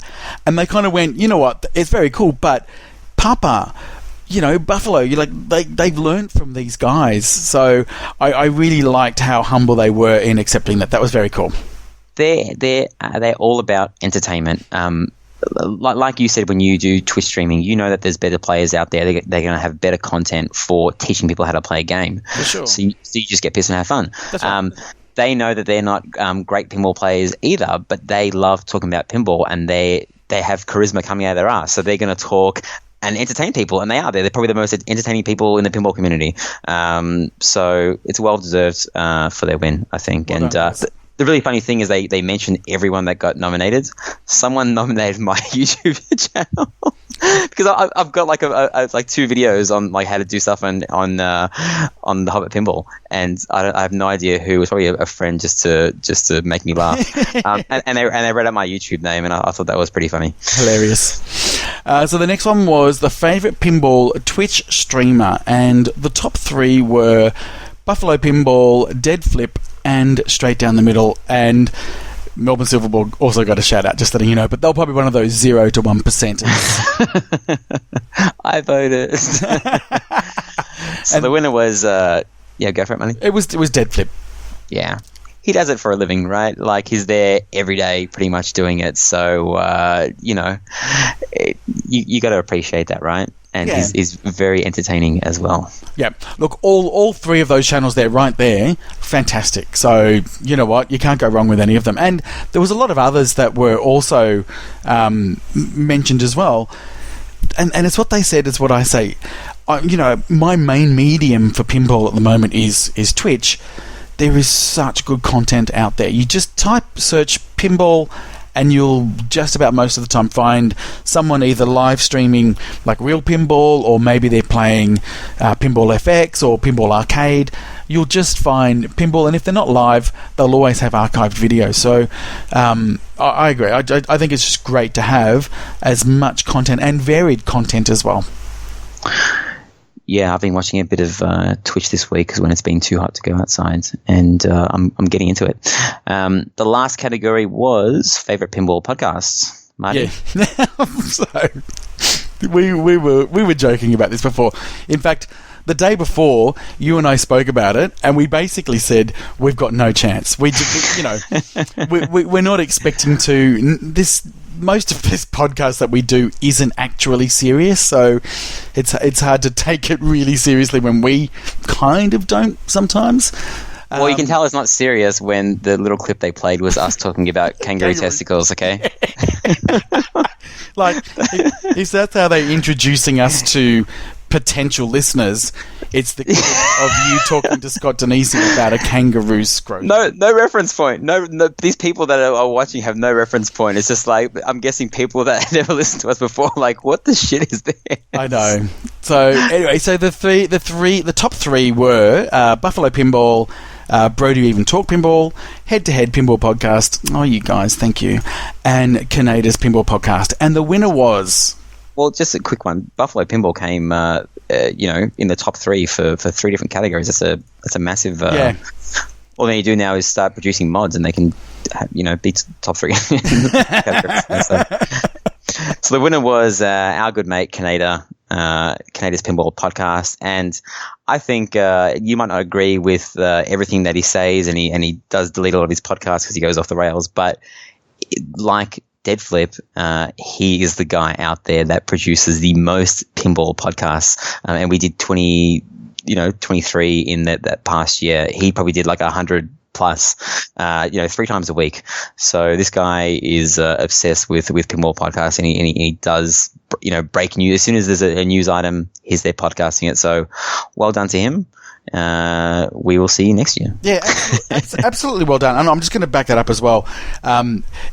S2: and they kind of went, you know what, it's very cool, but Papa, Buffalo, they've learned from these guys. So I really liked how humble they were in accepting that. That was very cool.
S3: They're all about entertainment. Like you said, when you do Twitch streaming, you know that there's better players out there. They're going to have better content for teaching people how to play a game.
S2: For sure.
S3: So you just get pissed and have fun.
S2: That's right.
S3: They know that they're not great pinball players either, but they love talking about pinball, and they have charisma coming out of their ass. So they're going to talk and entertain people, and they are. They're probably the most entertaining people in the pinball community. So it's well deserved for their win, I think. Well, and the really funny thing is they mentioned everyone that got nominated. Someone nominated my YouTube channel because I've got like like 2 videos on like how to do stuff on the Hobbit Pinball, and I have no idea who. It was probably a friend just to make me laugh. and they read out my YouTube name, and I thought that was pretty funny.
S2: Hilarious. So the next one was the favorite pinball Twitch streamer, and the top 3 were Buffalo Pinball, Dead Flip, and Straight Down the Middle. And Melbourne Silverborg also got a shout out, just letting you know, but they're probably one of those 0 to 1%.
S3: I voted. So the winner was go for it, Money.
S2: It was Dead Flip.
S3: Yeah. He does it for a living, right? Like, he's there every day pretty much doing it. So, you got to appreciate that, right? And he's very entertaining as well. Yeah.
S2: Look, all 3 of those channels there, right there, fantastic. So, you know what? You can't go wrong with any of them. And there was a lot of others that were also mentioned as well. And it's what they said, it's what I say. My main medium for pinball at the moment is Twitch. There is such good content out there. You just search pinball, and you'll just about most of the time find someone either live streaming like real pinball, or maybe they're playing Pinball FX or Pinball Arcade. You'll just find pinball, and if they're not live, they'll always have archived videos. So I agree. I think it's just great to have as much content and varied content as well.
S3: Yeah, I've been watching a bit of Twitch this week because when it's been too hot to go outside, and I'm getting into it. The last category was favorite pinball podcasts. Marty?
S2: Yeah. So we were joking about this before. In fact, the day before, you and I spoke about it, and we basically said we've got no chance. We just, we're not expecting to. Most of this podcast that we do isn't actually serious, so it's hard to take it really seriously when we kind of don't sometimes.
S3: Well, you can tell it's not serious when the little clip they played was us talking about kangaroo testicles, okay?
S2: Like, if that's how they're introducing us to potential listeners, it's the clip of you talking to Scott Denisi about a kangaroo scrotum.
S3: No reference point. No, these people that are watching have no reference point. It's just like, I'm guessing people that never listened to us before, like, what the shit is this?
S2: I know. So anyway, so the top three were Buffalo Pinball, Brody Even Talk Pinball, Head2Head Pinball Podcast. Oh, you guys, thank you. And Canada's Pinball Podcast. And the winner was...
S3: Well, just a quick one. Buffalo Pinball came, in the top three for three different categories. That's a massive...
S2: yeah.
S3: All they need to do now is start producing mods, and they can, beat top three. So the winner was our good mate Canada's Pinball Podcast, and I think you might not agree with everything that he says, and he does delete a lot of his podcasts because he goes off the rails. But like Dead Flip, he is the guy out there that produces the most pinball podcasts, and we did 23 in that past year. He probably did like 100 plus, 3 times a week. So this guy is obsessed with pinball podcasts, and he does, break news. As soon as there's a news item, he's there podcasting it. So well done to him. We will see you next year.
S2: Yeah, absolutely well done. And I'm just going to back that up as well.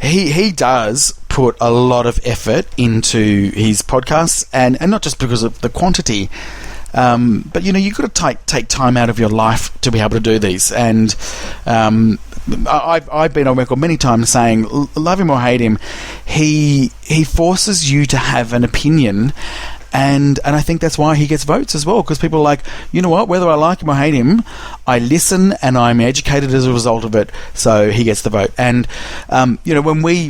S2: He does put a lot of effort into his podcasts, and not just because of the quantity, but you've got to take time out of your life to be able to do these. And I've been on record many times saying, love him or hate him, he forces you to have an opinion. And I think that's why he gets votes as well, because people are like, you know what, whether I like him or hate him, I listen and I'm educated as a result of it, so he gets the vote. And when we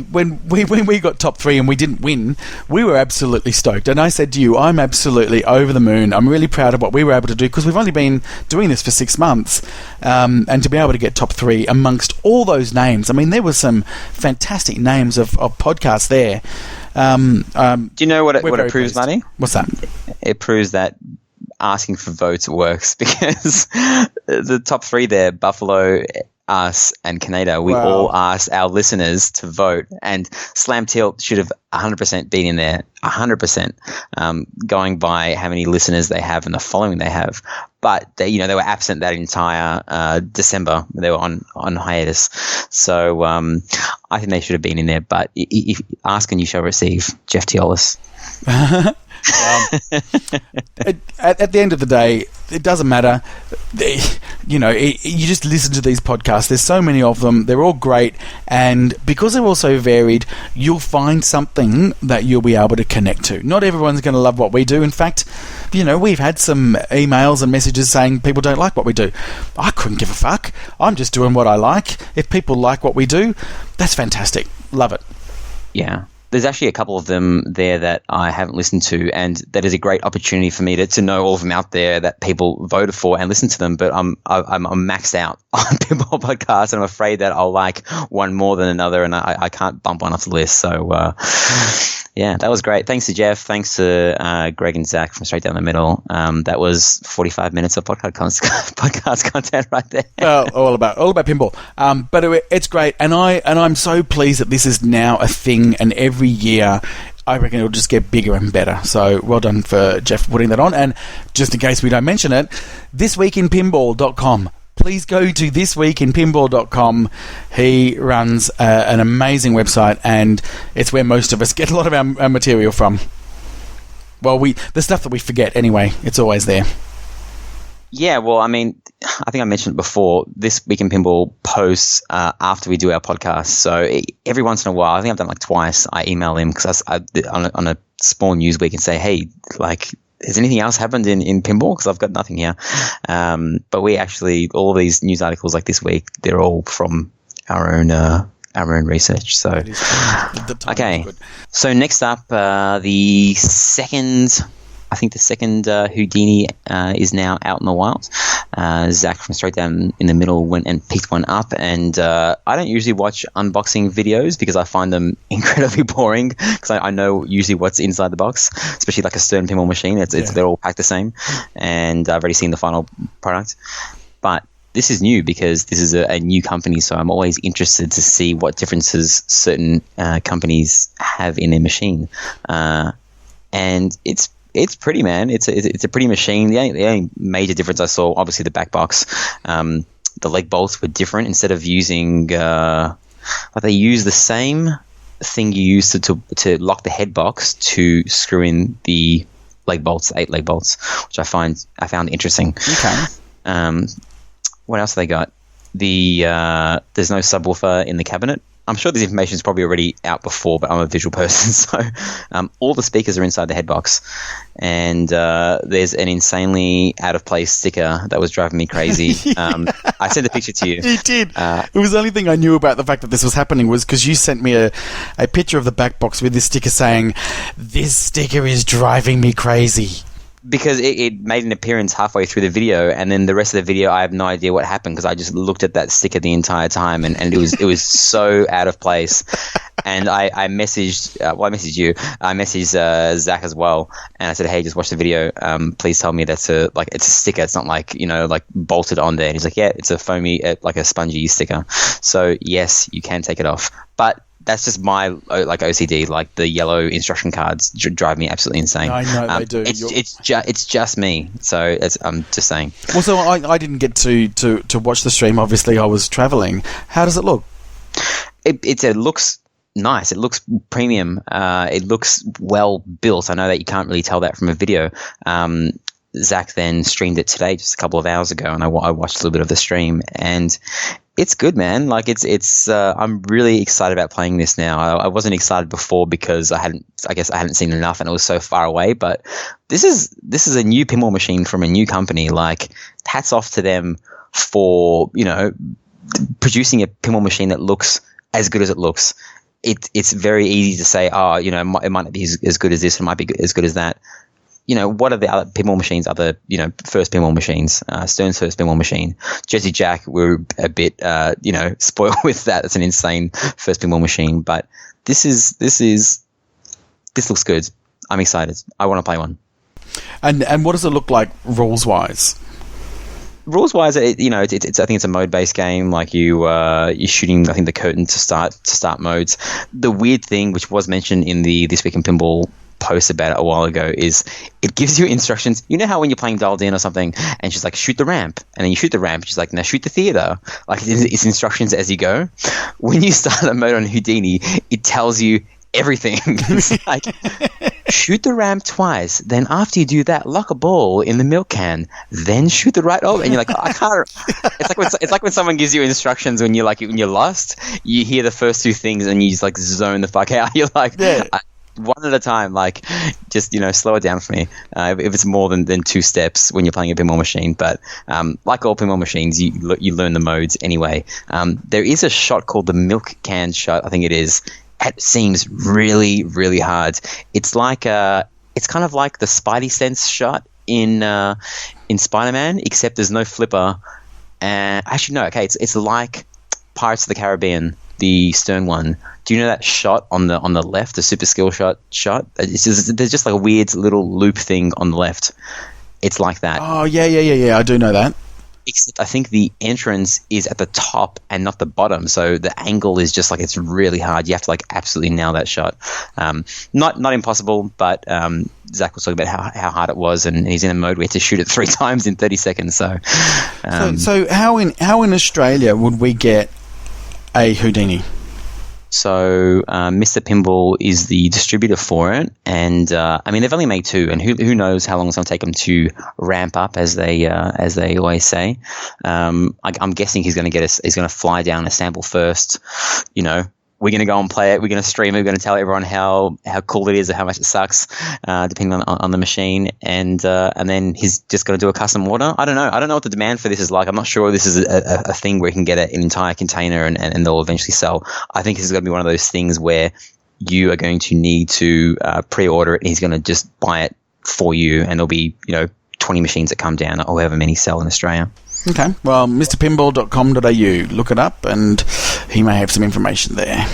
S2: got top three and we didn't win, we were absolutely stoked. And I said to you, I'm absolutely over the moon. I'm really proud of what we were able to do, because we've only been doing this for 6 months, and to be able to get top three amongst all those names. I mean, there were some fantastic names of podcasts there.
S3: Do you know what it proves, Marty?
S2: What's that?
S3: It proves that asking for votes works, because the top three there, Buffalo, us, and Canada, we all asked our listeners to vote, and Slam Tilt should have 100% been in there, 100%, going by how many listeners they have and the following they have. But they were absent that entire December. They were on hiatus. So I think they should have been in there. But if ask and you shall receive, Jeff Teolis.
S2: At the end of the day, it doesn't matter. You just listen to these podcasts. There's so many of them. They're all great, and because they're all so varied, you'll find something that you'll be able to connect to. Not everyone's going to love what we do. In fact, we've had some emails and messages saying people don't like what we do. I couldn't give a fuck. I'm just doing what I like. If people like what we do, that's fantastic. Love it.
S3: Yeah. There's actually a couple of them there that I haven't listened to, and that is a great opportunity for me to know all of them out there that people voted for and listen to them. But I'm maxed out on Pinball Podcasts, and I'm afraid that I'll like one more than another, and I can't bump one off the list. So yeah, that was great. Thanks to Jeff. Thanks to Greg and Zach from Straight Down the Middle. That was 45 minutes of podcast content right there.
S2: Well, all about pinball. But it's great, and I'm so pleased that this is now a thing, and every year I reckon it'll just get bigger and better. So well done for Jeff for putting that on. And just in case we don't mention it, thisweekinpinball.com. Please go to thisweekinpinball.com. He runs an amazing website, and it's where most of us get a lot of our material from. Well, the stuff that we forget anyway, it's always there.
S3: Yeah, well, I mean, I think I mentioned it before, This Week in Pinball posts after we do our podcast. So every once in a while, I think I've done like twice, I email him because on a small news week and say, hey, like, has anything else happened in pinball? Because I've got nothing here. But we actually, all of these news articles like this week, they're all from our own research. So, okay. So next up, the second I think the second Houdini is now out in the wild. Zach from Straight Down in the Middle went and picked one up, and I don't usually watch unboxing videos because I find them incredibly boring because I know usually what's inside the box, especially like a Stern pinball machine. They're all packed the same, and I've already seen the final product. But this is new because this is a new company, so I'm always interested to see what differences certain companies have in their machine. And it's pretty, man. It's a pretty machine. The only major difference I saw, obviously, the back box. The leg bolts were different. Instead of using, they use the same thing you use to lock the head box to screw in the leg bolts, 8 leg bolts, which I found interesting.
S2: Okay.
S3: What else have they got? There's no subwoofer in the cabinet. I'm sure this information is probably already out before, but I'm a visual person, so all the speakers are inside the head box, and there's an insanely out-of-place sticker that was driving me crazy. I sent a picture to you.
S2: You did. It was the only thing I knew about the fact that this was happening was because you sent me a picture of the back box with this sticker saying, "This sticker is driving me crazy."
S3: Because it made an appearance halfway through the video, and then the rest of the video, I have no idea what happened because I just looked at that sticker the entire time, and it was so out of place. And I messaged you. I messaged Zach as well, and I said, "Hey, just watch the video. Please tell me that's it's a sticker. It's not like bolted on there." And he's like, "Yeah, it's a foamy, like a spongy sticker. So yes, you can take it off, but." That's just my OCD. Like the yellow instruction cards drive me absolutely insane.
S2: I know they do.
S3: It's just me. So I'm just saying.
S2: Well, so I didn't get to watch the stream. Obviously, I was traveling. How does it look?
S3: It looks nice. It looks premium. It looks well built. I know that you can't really tell that from a video. Zach then streamed it today, just a couple of hours ago, and I watched a little bit of the stream, and it's good, man. Like it's I'm really excited about playing this now. I wasn't excited before because I hadn't seen enough and it was so far away, but this is a new pinball machine from a new company. Like, hats off to them for, producing a pinball machine that looks as good as it looks. It's very easy to say, it might not be as good as this, it might be as good as that. What are the other pinball machines, first pinball machines, Stern's first pinball machine? Jesse Jack, we're a bit, spoiled with that. It's an insane first pinball machine, but this looks good. I'm excited. I want to play one.
S2: And what does it look like rules-wise?
S3: Rules-wise, I think it's a mode-based game. Like you're shooting, I think, the curtain to start modes. The weird thing, which was mentioned in the This Week in Pinball post about it a while ago, is it gives you instructions. You know how when you're playing Dialed In or something and she's like, shoot the ramp, and then you shoot the ramp, she's like, now shoot the theater. Like, it's instructions as you go. When you start a mode on Houdini, it tells you everything. It's like, shoot the ramp twice, then after you do that, lock a ball in the milk can, then shoot the right over, and you're like, I can't. It's like when someone gives you instructions when you're lost, you hear the first two things and you just like zone the fuck out. You're like, yeah. One at a time, like, just, slow it down for me if it's more than 2 steps when you're playing a pinball machine. But like all pinball machines, you learn the modes anyway. There is a shot called the milk can shot, I think it is. It seems really, really hard. It's like it's kind of like the Spidey Sense shot in Spider-Man, except there's no flipper. Actually, no. Okay, it's like Pirates of the Caribbean, the Stern one. Do you know that shot on the left, the super skill shot? There's just like a weird little loop thing on the left. It's like that.
S2: Oh, yeah. I do know that.
S3: Except I think the entrance is at the top and not the bottom, so the angle is just like, it's really hard. You have to like absolutely nail that shot. Not impossible, but Zach was talking about how hard it was, and he's in a mode where he had to shoot it 3 times in 30 seconds. So
S2: how in Australia would we get a Houdini?
S3: So Mr. Pinball is the distributor for it, and they've only made 2, and who knows how long it's going to take them to ramp up, as they always say. I'm guessing he's going to fly down a sample first. We're going to go and play it. We're going to stream it. We're going to tell everyone how cool it is or how much it sucks, depending on the machine. And then he's just going to do a custom order. I don't know. I don't know what the demand for this is like. I'm not sure this is a thing where you can get an entire container and they'll eventually sell. I think this is going to be one of those things where you are going to need to pre-order it, and he's going to just buy it for you, and there'll be 20 machines that come down, or however many sell in Australia.
S2: Okay, well, mrpinball.com.au, look it up, and he may have some information there.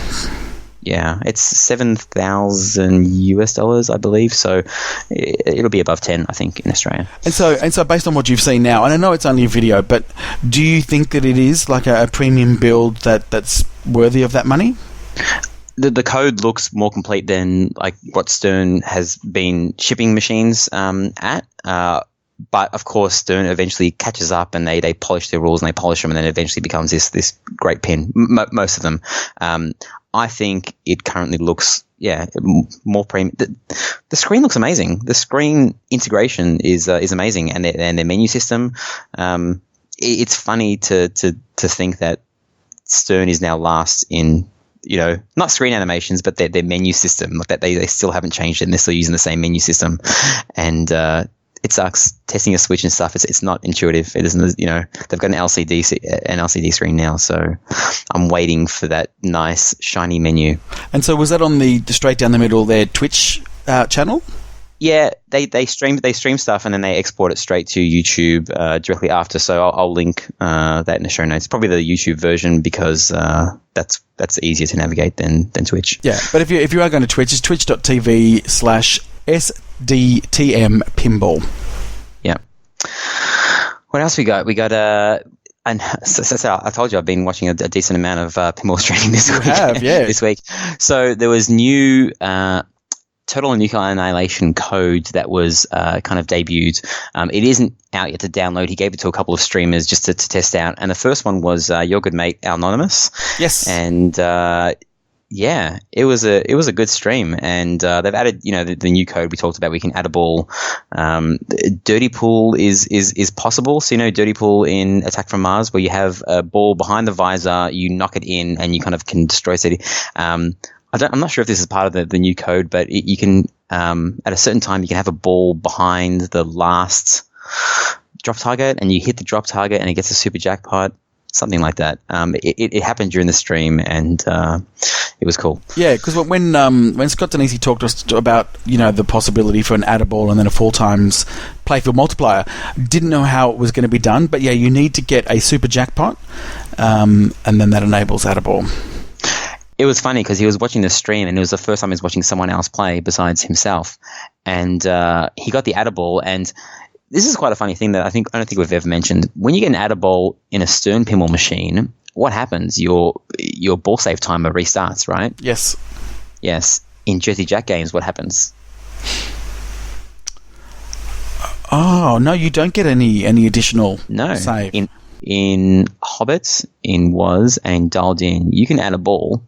S3: Yeah, it's $7,000 I believe, so it'll be above 10, I think, in Australia.
S2: And so, based on what you've seen now, and I know it's only a video, but do you think that it is like a premium build that's worthy of that money?
S3: The code looks more complete than like what Stern has been shipping machines at. But of course, Stern eventually catches up, and they polish their rules and they polish them, and then it eventually becomes this great pin. Most of them. I think it currently looks, more premium. The screen looks amazing. The screen integration is amazing, and their menu system. It's funny to think that Stern is now last in, not screen animations, but their menu system. Like that, they still haven't changed it, and they're still using the same menu system, and it sucks testing a Switch and stuff. It's not intuitive. It isn't, they've got an LCD screen now, so I'm waiting for that nice shiny menu.
S2: And so was that on the straight down the middle their Twitch channel?
S3: Yeah, they stream stuff, and then they export it straight to YouTube directly after. So I'll link that in the show notes. Probably the YouTube version, because that's easier to navigate than Twitch.
S2: Yeah, but if you are going to Twitch, it's twitch.tv/SDTM Pinball.
S3: Yeah. What else we got? We got and so I told you I've been watching a decent amount of pinball streaming this week. This week. So there was new Total and Nuclear Annihilation code that was kind of debuted. It isn't out yet to download. He gave it to a couple of streamers just to test out. And the first one was your good mate Anonymous.
S2: Yes.
S3: And it was a good stream. And they've added the new code we talked about. We can add a ball. Dirty pool is possible. So dirty pool in Attack from Mars, where you have a ball behind the visor, you knock it in, and you kind of can destroy city. I'm not sure if this is part of the new code, but you can at a certain time you can have a ball behind the last drop target, and you hit the drop target, and it gets a super jackpot, something like that. It happened during the stream, and it was cool.
S2: Yeah, because when Scott Danesi talked to us about the possibility for an add ball and then a 4 times playfield multiplier, didn't know how it was going to be done, but you need to get a super jackpot, and then that enables add a ball.
S3: It was funny because he was watching the stream, and it was the first time he was watching someone else play besides himself. And he got the Addaball, and this is quite a funny thing that I don't think we've ever mentioned. When you get an Addaball in a Stern pinball machine, what happens? Your ball save timer restarts, right?
S2: Yes.
S3: Yes. In Jersey Jack games, what happens?
S2: Oh no, you don't get any additional save.
S3: In Hobbit, in Was, and Dialed In, you can add a ball.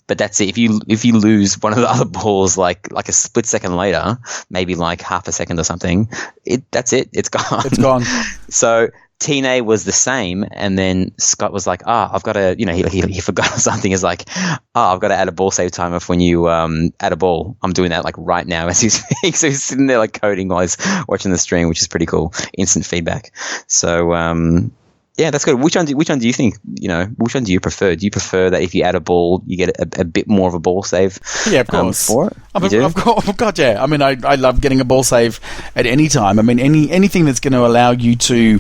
S3: But that's it. If you lose one of the other balls like a split second later, maybe like half a second or something, that's it. It's gone.
S2: It's gone.
S3: So TNA was the same, and then Scott was like, I've got to, he forgot something. He's like, I've got to add a ball save timer for when you add a ball. I'm doing that like right now as he speaks. So he's sitting there like coding while he's watching the stream, which is pretty cool. Instant feedback. So yeah, that's good. Which one do you think? Which one do you prefer? Do you prefer that if you add a ball, you get a bit more of a ball save?
S2: Yeah, of course.
S3: For it?
S2: Of course, yeah. I mean, I love getting a ball save at any time. I mean, anything that's going to allow you to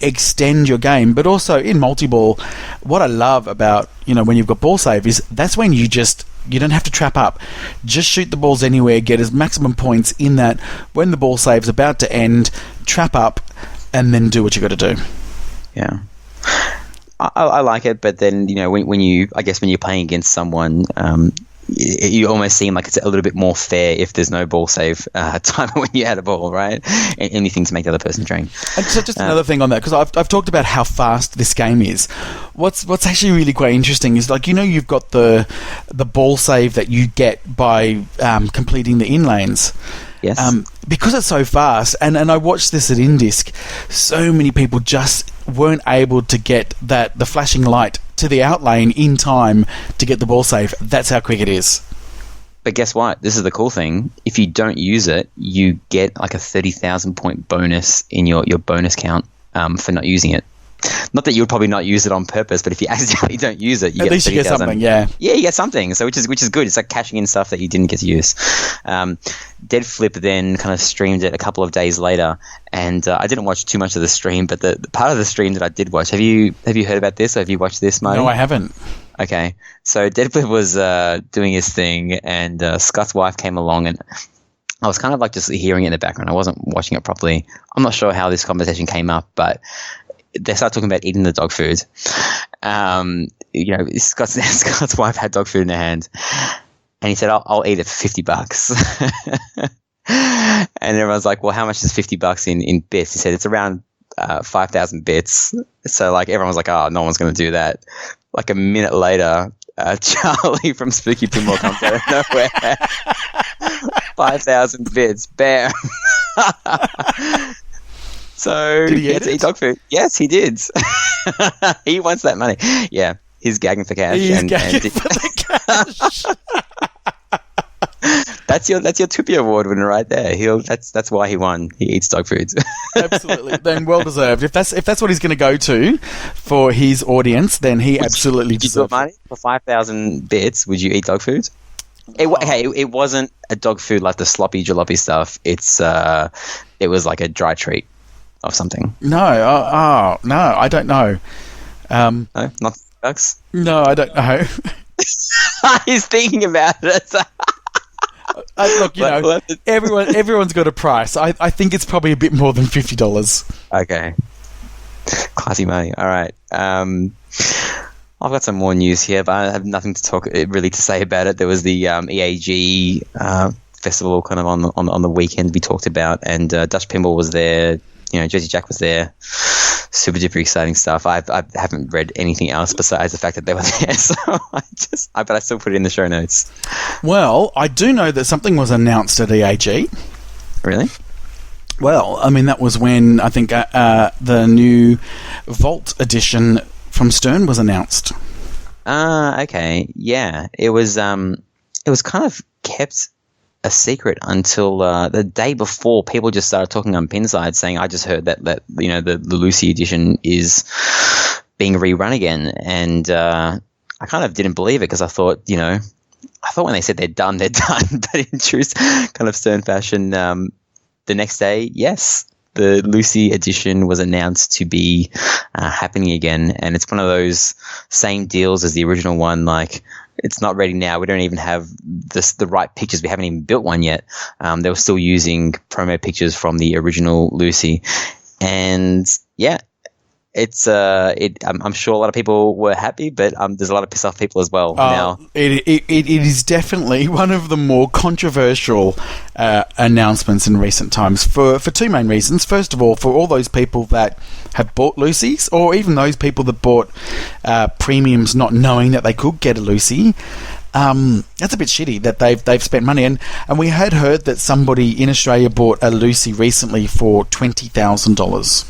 S2: extend your game, but also in multi-ball. What I love about when you've got ball save is that's when you don't have to trap up. Just shoot the balls anywhere, get as maximum points in that. When the ball save's about to end, trap up, and then do what you got to do.
S3: Yeah, I like it, but then when you're playing against someone, you almost seem like it's a little bit more fair if there's no ball save time when you add a ball, right? Anything to make the other person drain.
S2: And so just another thing on that, because I've talked about how fast this game is. What's actually really quite interesting is you've got the ball save that you get by completing the in lanes.
S3: Yes.
S2: Because it's so fast, and I watched this at Indisc, so many people just weren't able to get the flashing light to the out lane in time to get the ball save. That's how quick it is.
S3: But guess what? This is the cool thing. If you don't use it, you get like a 30,000 point bonus in your bonus count for not using it. not that you would probably not use it on purpose, but if you accidentally don't use it,
S2: at least you get something. Yeah,
S3: you get something. So which is good. It's like cashing in stuff that you didn't get to use. Dead Flip then kind of streamed it a couple of days later, and I didn't watch too much of the stream, but the part of the stream that I did watch, have you heard about this, or have you watched this, Marty?
S2: No, I haven't.
S3: Okay, so Dead Flip was doing his thing, and Scott's wife came along, and I was kind of like just hearing it in the background. I wasn't watching it properly. I'm not sure how this conversation came up, but they started talking about eating the dog food. Scott's wife had dog food in her hand, and he said, I'll eat it for $50. And everyone's like, well, how much is $50 in bits? He said, it's around 5,000 bits. So like everyone was like, oh, no one's going to do that. Like a minute later, Charlie from Spooky Pinball comes out of nowhere. 5,000 bits. Bam. So
S2: did he
S3: had to eat dog food. Yes, he did. He wants that money. Yeah, he's gagging for cash.
S2: He's gagging for the cash.
S3: That's your Tuppy Award winner right there. That's why he won. He eats dog food.
S2: Absolutely. Then well deserved. If that's what he's going to go to for his audience, then he absolutely deserves it.
S3: Money for 5,000 bits. Would you eat dog food? It wasn't a dog food like the sloppy jalopy stuff. It was like a dry treat of something.
S2: No, no, I don't know.
S3: No, not $50.
S2: No, I don't know.
S3: He's thinking about it.
S2: Look, everyone's got a price. I think it's probably a bit more than $50.
S3: Okay. Classy money. All right. I've got some more news here, but I have nothing to say about it. There was the EAG festival kind of on the weekend we talked about, and Dutch Pinball was there. Jersey Jack was there. Super duper exciting stuff. I haven't read anything else besides the fact that they were there, so but I still put it in the show notes.
S2: Well, I do know that something was announced at EAG.
S3: Really?
S2: Well, I mean, that was when I think the new Vault edition from Stern was announced.
S3: Okay. Yeah. It was kind of kept a secret until the day before. People just started talking on Pinside saying, I just heard that the Lucy edition is being rerun again. And I kind of didn't believe it because I thought when they said they're done, they're done. But in true kind of Stern fashion, the next day, yes, the Lucy edition was announced to be happening again. And it's one of those same deals as the original one, like, it's not ready now. We don't even have the right pictures. We haven't even built one yet. They were still using promo pictures from the original Lucy. And yeah, I'm sure a lot of people were happy, but there's a lot of pissed off people as well now.
S2: It is definitely one of the more controversial announcements in recent times for two main reasons. First of all, for all those people that have bought Lucy's, or even those people that bought premiums not knowing that they could get a Lucy. That's a bit shitty that they've spent money, and we had heard that somebody in Australia bought a Lucy recently for $20,000.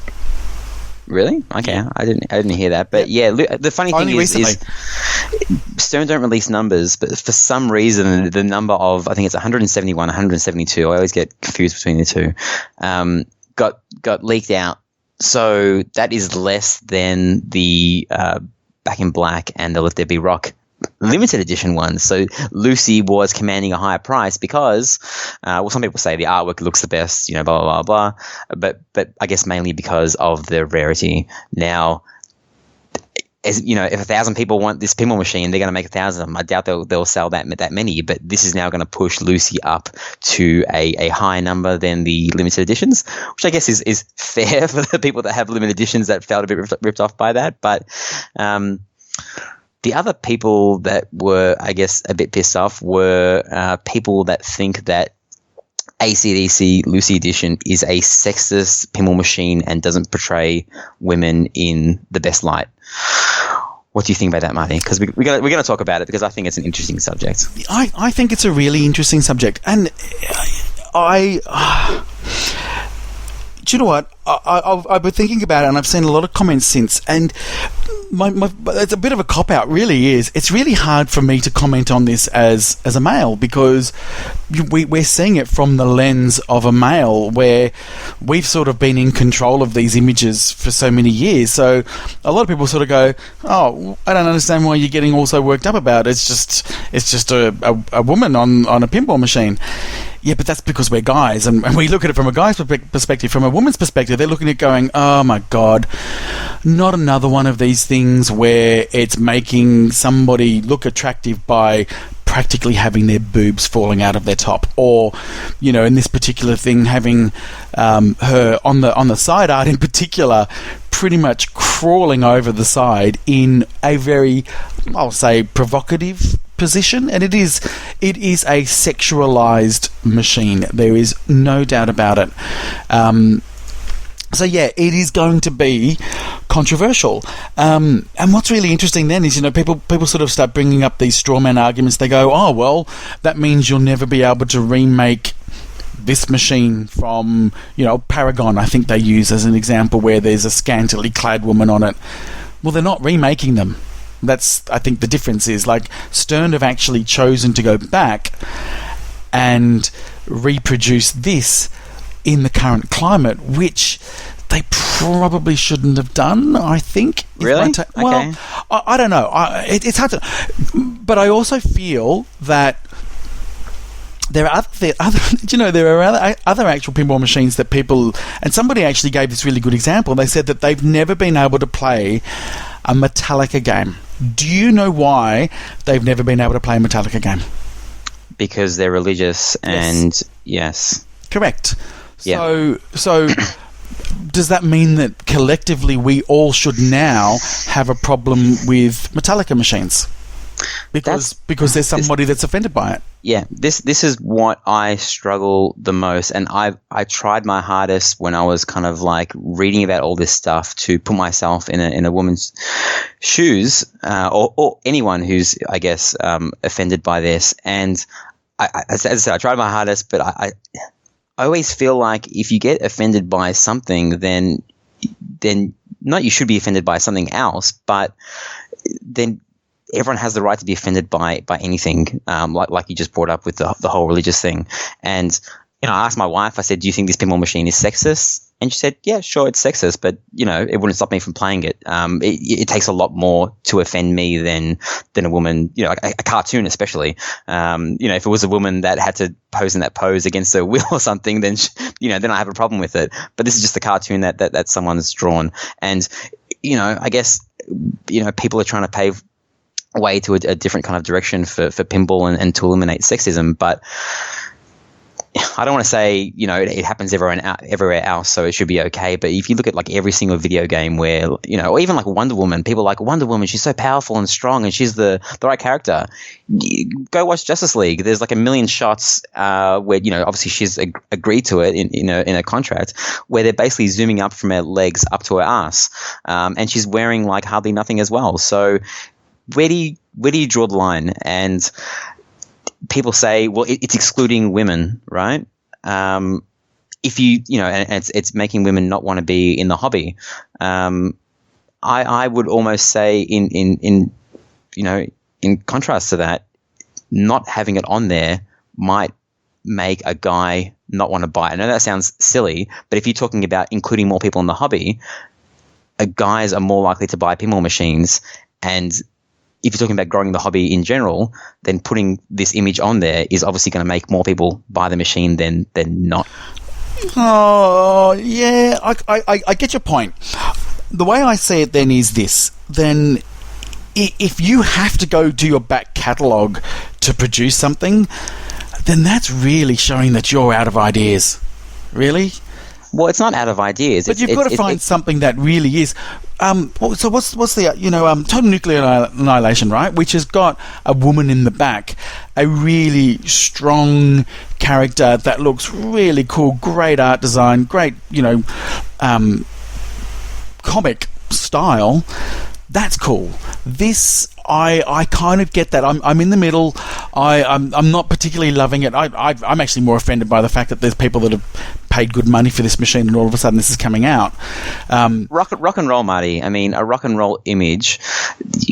S3: Really? Okay, I didn't hear that. But yeah, the funny thing is Stern don't release numbers, but for some reason the number of, I think it's 171, 172. I always get confused between the two. Got leaked out. So that is less than the Back in Black and the Let There Be Rock limited edition ones. So Lucy was commanding a higher price because, some people say the artwork looks the best, blah, blah, blah, blah. But I guess mainly because of the rarity. Now, if 1,000 people want this pinball machine, they're going to make 1,000 of them. I doubt they'll sell that many, but this is now going to push Lucy up to a higher number than the limited editions, which I guess is fair for the people that have limited editions that felt a bit ripped off by that. But the other people that were, I guess, a bit pissed off were people that think that AC/DC Lucy Edition is a sexist pinball machine and doesn't portray women in the best light. What do you think about that, Marty? Because we're going to talk about it because I think it's an interesting subject.
S2: I think it's a really interesting subject. And do you know what? I've been thinking about it, and I've seen a lot of comments since. And it's a bit of a cop-out, really is. It's really hard for me to comment on this as a male, because we're seeing it from the lens of a male, where we've sort of been in control of these images for so many years. So a lot of people sort of go, oh, I don't understand why you're getting all so worked up about it. It's just a woman on a pinball machine. Yeah, but that's because we're guys, and we look at it from a guy's perspective. From a woman's perspective, they're looking at it going, oh my God, not another one of these things where it's making somebody look attractive by practically having their boobs falling out of their top, or, in this particular thing, having her on the side art in particular, pretty much crawling over the side in a very, I'll say, provocative position. And it is a sexualized machine. There is no doubt about it. So yeah, it is going to be controversial. And what's really interesting then is, people sort of start bringing up these straw man arguments. They go, oh, well, that means you'll never be able to remake this machine from, Paragon, I think they use as an example, where there's a scantily clad woman on it. Well, they're not remaking them. That's, I think, the difference is, like, Stern have actually chosen to go back and reproduce this in the current climate, which they probably shouldn't have done, I think.
S3: Really?
S2: Well, I don't know. It's hard to... But I also feel that there are other actual pinball machines that people... And somebody actually gave this really good example. They said that they've never been able to play a Metallica game. Do you know why they've never been able to play a Metallica game?
S3: Because they're religious, and yes.
S2: Correct.
S3: Yeah.
S2: So does that mean that collectively we all should now have a problem with Metallica machines? Because there's somebody that's offended by it.
S3: Yeah, this is what I struggle the most, and I tried my hardest when I was kind of like reading about all this stuff to put myself in a woman's shoes, or anyone who's, I guess, offended by this. And as I said, I tried my hardest, but I always feel like if you get offended by something, then not you should be offended by something else, but then everyone has the right to be offended by anything, like you just brought up with the whole religious thing. And I asked my wife, I said, do you think this pinball machine is sexist? And she said, yeah, sure, it's sexist, but it wouldn't stop me from playing it. It takes a lot more to offend me than a woman, a cartoon especially. If it was a woman that had to pose in that pose against a wheel or something, then then I have a problem with it. But this is just a cartoon that someone's drawn, and I guess people are trying to pave way to a different kind of direction for pinball and to eliminate sexism. But I don't want to say, it happens everywhere else, so it should be okay. But if you look at like every single video game where, or even like Wonder Woman, people are like, Wonder Woman, she's so powerful and strong and she's the right character. Go watch Justice League. There's like a million shots where, obviously she's agreed to it in a contract, where they're basically zooming up from her legs up to her ass. And she's wearing like hardly nothing as well. So where do you draw the line? And people say, well, it's excluding women, right? If and it's making women not want to be in the hobby. I would almost say in contrast to that, not having it on there might make a guy not want to buy it. I know that sounds silly, but if you're talking about including more people in the hobby, guys are more likely to buy pinball machines. And if you're talking about growing the hobby in general, then putting this image on there is obviously going to make more people buy the machine than not.
S2: Oh, yeah, I get your point. The way I see it then is this. Then if you have to go do your back catalogue to produce something, then that's really showing that you're out of ideas. Really?
S3: Well, it's not out of ideas.
S2: But you've got to find something that really is. So what's the Total Nuclear Annihilation, right? Which has got a woman in the back, a really strong character that looks really cool, great art design, great comic style. That's cool. This, I kind of get that. I'm in the middle. I'm not particularly loving it. I'm actually more offended by the fact that there's people that have paid good money for this machine, and all of a sudden this is coming out.
S3: Rock and roll, Marty. I mean, a rock and roll image,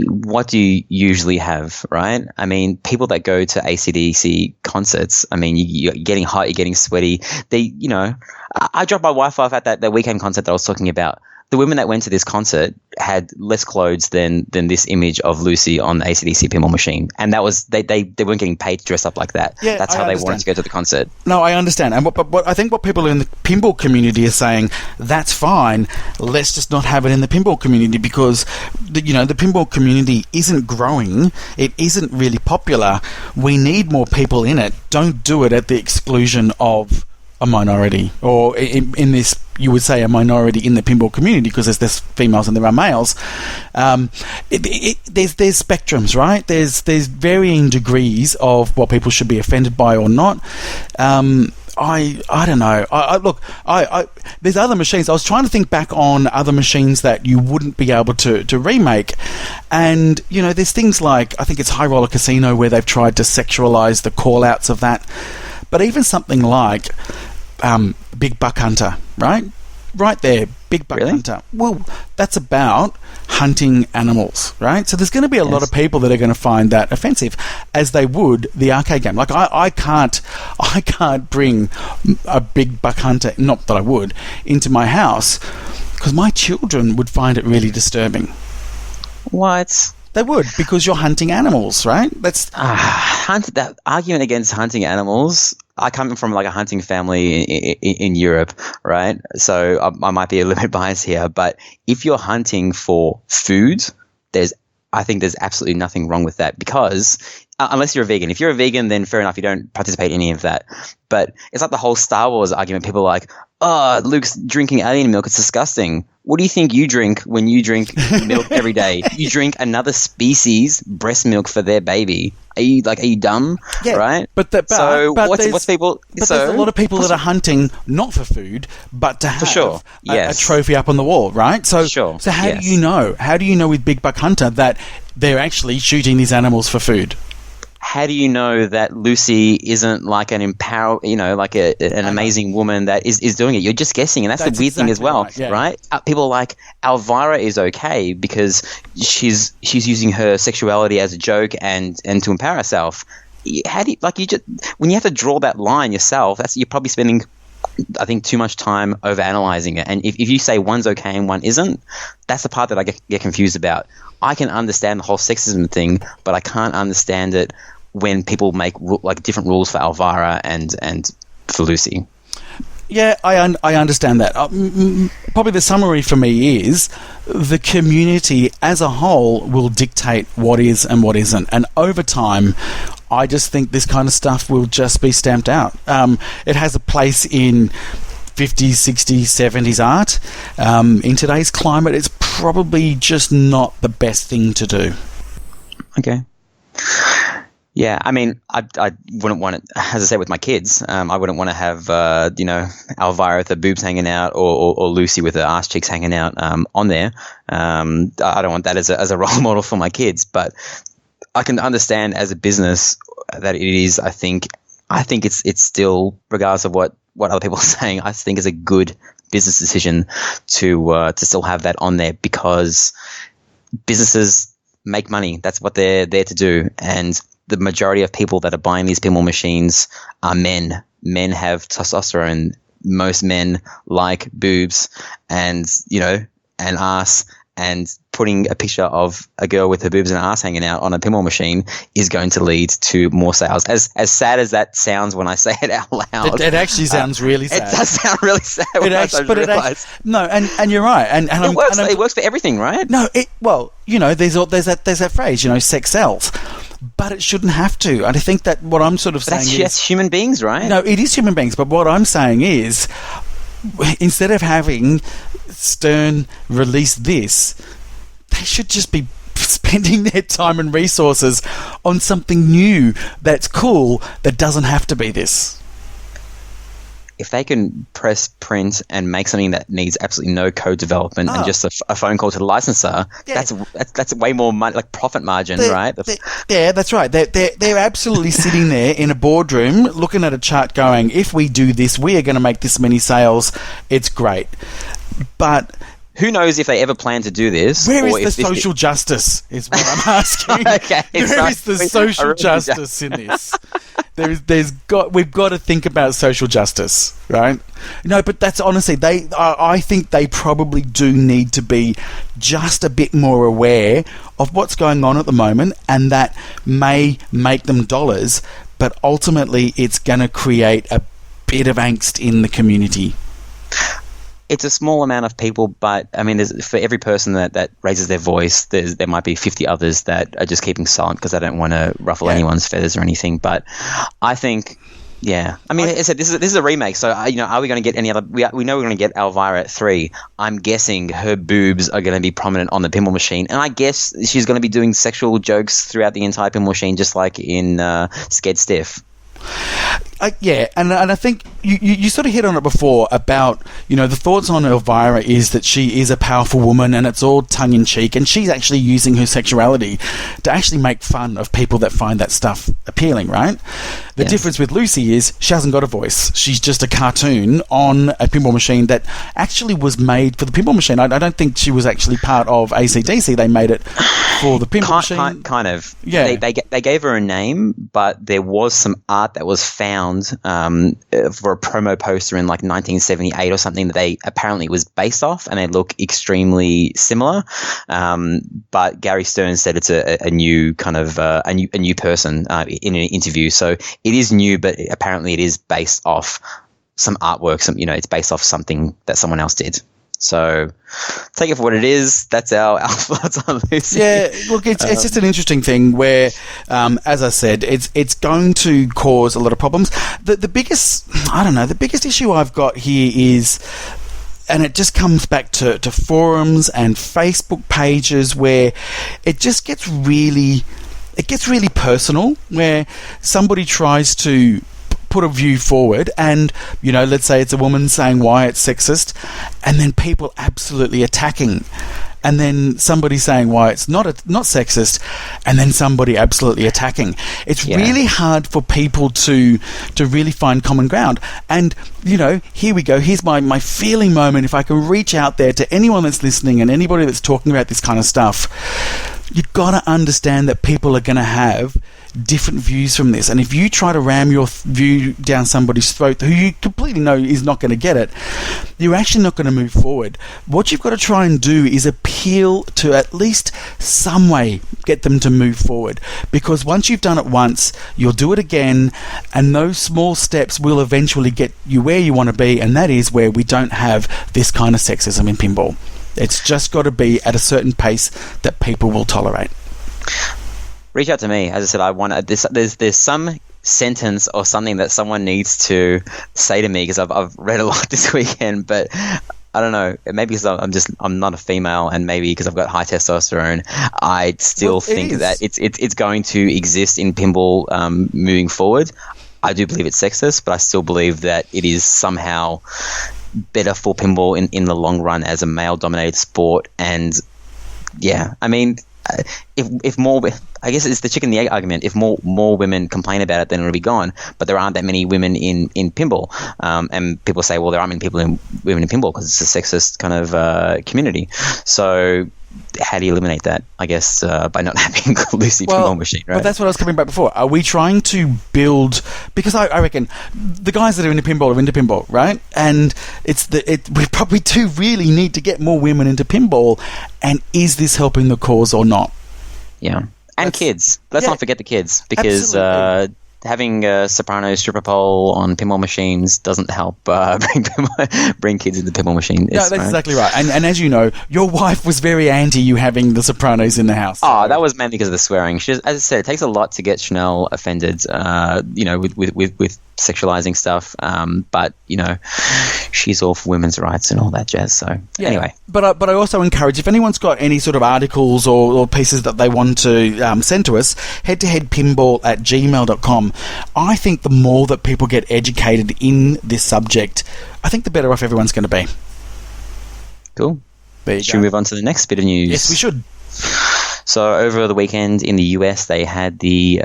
S3: what do you usually have, right? I mean, people that go to AC/DC concerts, I mean, you're getting hot, you're getting sweaty. I dropped my wife off at that weekend concert that I was talking about. The women that went to this concert had less clothes than this image of Lucy on the AC/DC pinball machine, and that was they weren't getting paid to dress up like that.
S2: Yeah,
S3: that's how they wanted to go to the concert.
S2: No, I understand, and what I think what people in the pinball community are saying, that's fine. Let's just not have it in the pinball community because the pinball community isn't growing. It isn't really popular. We need more people in it. Don't do it at the exclusion of a minority, or in this, you would say a minority in the pinball community, because there's females and there are males. There's spectrums, right? There's varying degrees of what people should be offended by or not. I don't know. Look, there's other machines. I was trying to think back on other machines that you wouldn't be able to remake, and there's things like, I think it's High Roller Casino, where they've tried to sexualize the call-outs of that. But even something like Big Buck Hunter, right? Right there, Big Buck Hunter. Well, that's about hunting animals, right? So there's going to be a lot of people that are going to find that offensive, as they would the arcade game. Like I can't bring a Big Buck Hunter, not that I would, into my house, because my children would find it really disturbing.
S3: What?
S2: They would, because you're hunting animals, right? That's
S3: that argument against hunting animals. I come from like a hunting family in Europe, right? So I might be a little bit biased here, but if you're hunting for food, I think there's absolutely nothing wrong with that, because unless you're a vegan. If you're a vegan, then fair enough, you don't participate in any of that. But it's like the whole Star Wars argument. People are like, oh, Luke's drinking alien milk. It's disgusting. What do you think you drink when you drink milk every day? You drink another species' breast milk for their baby. Are you dumb?
S2: Yeah,
S3: right?
S2: But
S3: what's people?
S2: But there's a lot of people that are hunting not for food, but to have a trophy up on the wall, right? So how do you know? How do you know with Big Buck Hunter that they're actually shooting these animals for food?
S3: How do you know that Lucy isn't like an an amazing woman that is doing it? You're just guessing, and that's the weird thing as well, right? People are like, Elvira is okay because she's using her sexuality as a joke and to empower herself. How do you, when you have to draw that line yourself, you're probably spending, I think, too much time overanalyzing it. And if you say one's okay and one isn't, that's the part that I get confused about. I can understand the whole sexism thing, but I can't understand it when people make different rules for Elvira and for Lucy.
S2: Yeah, I understand that. Probably the summary for me is the community as a whole will dictate what is and what isn't. And over time, I just think this kind of stuff will just be stamped out. It has a place in 50s, 60s, 70s art. In today's climate, it's probably just not the best thing to do.
S3: Okay. Yeah, I mean, I wouldn't want it, as I say, with my kids. I wouldn't want to have, Elvira with her boobs hanging out or Lucy with her ass cheeks hanging out on there. I don't want that as a role model for my kids. But I can understand as a business that it is. I think it's still, regardless of what other people are saying, I think it's a good business decision to still have that on there, because businesses make money. That's what they're there to do. And the majority of people that are buying these pinball machines are men. Men have testosterone. Most men like boobs and ass, and putting a picture of a girl with her boobs and ass hanging out on a pinball machine is going to lead to more sales. As sad as that sounds when I say it out loud.
S2: It actually sounds really sad.
S3: It does sound really sad
S2: and you're right. And
S3: it works for everything, right?
S2: No, there's that phrase, sex sells. But it shouldn't have to. And I think that what I'm sort of saying is...
S3: That's human beings, right?
S2: No, it is human beings. But what I'm saying is, instead of having Stern release this, they should just be spending their time and resources on something new that's cool that doesn't have to be this.
S3: if they can press print and make something that needs absolutely no code development and just a phone call to the licensor, that's way more money, like profit margin, right?
S2: Yeah, that's right. They're absolutely sitting there in a boardroom looking at a chart going, if we do this, we are going to make this many sales. It's great. But
S3: who knows if they ever plan to do this?
S2: Where is the social justice, is what I'm asking.
S3: Okay,
S2: where is the social justice in this? We've got to think about social justice, right? No, but that's honestly, I think they probably do need to be just a bit more aware of what's going on at the moment, and that may make them dollars, but ultimately it's going to create a bit of angst in the community.
S3: It's a small amount of people, but I mean, for every person that raises their voice, there might be 50 others that are just keeping silent because they don't want to ruffle anyone's feathers or anything. But I think, I mean, I said this is a remake, so are we going to get any other? We know we're going to get Elvira at 3. I'm guessing her boobs are going to be prominent on the pinball machine, and I guess she's going to be doing sexual jokes throughout the entire pinball machine, just like in Scared Stiff.
S2: And I think you sort of hit on it before about, the thoughts on Elvira is that she is a powerful woman and it's all tongue-in-cheek, and she's actually using her sexuality to actually make fun of people that find that stuff appealing, right? The difference with Lucy is she hasn't got a voice. She's just a cartoon on a pinball machine that actually was made for the pinball machine. I don't think she was actually part of ACDC. They made it for the pinball machine.
S3: Kind of.
S2: Yeah.
S3: They gave her a name, but there was some art that was found for a promo poster in like 1978 or something that apparently was based off, and they look extremely similar. But Gary Stern said it's a new kind of a new person in an interview. So it is new, but apparently it is based off some artwork. It's based off something that someone else did. So take it for what it is. That's our thoughts on Lucy.
S2: Yeah, look, it's just an interesting thing where, as I said, it's going to cause a lot of problems. The biggest issue I've got here is, and it just comes back to forums and Facebook pages where it just gets really personal, where somebody tries to put a view forward and, let's say it's a woman saying why it's sexist, and then people absolutely attacking, and then somebody saying why it's not sexist, and then somebody absolutely attacking. It's really hard for people to really find common ground. And, here we go. Here's my feeling moment. If I can reach out there to anyone that's listening and anybody that's talking about this kind of stuff, you've got to understand that people are going to have different views from this, and if you try to ram your view down somebody's throat who you completely know is not going to get it, you're actually not going to move forward. What you've got to try and do is appeal to at least some way get them to move forward, because once you've done it once, you'll do it again, and those small steps will eventually get you where you want to be, and that is where we don't have this kind of sexism in pinball. It's just got to be at a certain pace that people will tolerate.
S3: Reach out to me. As I said, I want there's some sentence or something that someone needs to say to me, because I've read a lot this weekend, but I don't know. Maybe because I'm not a female, and maybe because I've got high testosterone, I still think that it's going to exist in pinball moving forward. I do believe it's sexist, but I still believe that it is somehow better for pinball in the long run as a male-dominated sport. And I mean, if more, I guess it's the chicken and the egg argument. If more women complain about it, then it'll be gone. But there aren't that many women in pinball, and people say, well, there aren't many women in pinball because it's a sexist kind of community. So how do you eliminate that? I guess by not having a Lucy pinball machine, right?
S2: But that's what I was coming back before. Are we trying to build? Because I reckon the guys that are into pinball, right? And we probably do really need to get more women into pinball. And is this helping the cause or not?
S3: Yeah, and kids. Let's not forget the kids, because having a soprano stripper pole on pinball machines doesn't help bring kids into the pinball machine.
S2: No, that's exactly right. And as you know, your wife was very anti you having the sopranos in the house.
S3: Oh, that was mainly because of the swearing. As I said, it takes a lot to get Chanel offended. With sexualizing stuff. But she's all for women's rights and all that jazz. So anyway,
S2: but I also encourage, if anyone's got any sort of articles or pieces that they want to send to us, head2headpinball@gmail.com. I think the more that people get educated in this subject, I think the better off everyone's going to be.
S3: Cool.
S2: Should
S3: we move on to the next bit of news?
S2: Yes, we should.
S3: So over the weekend in the US, they had the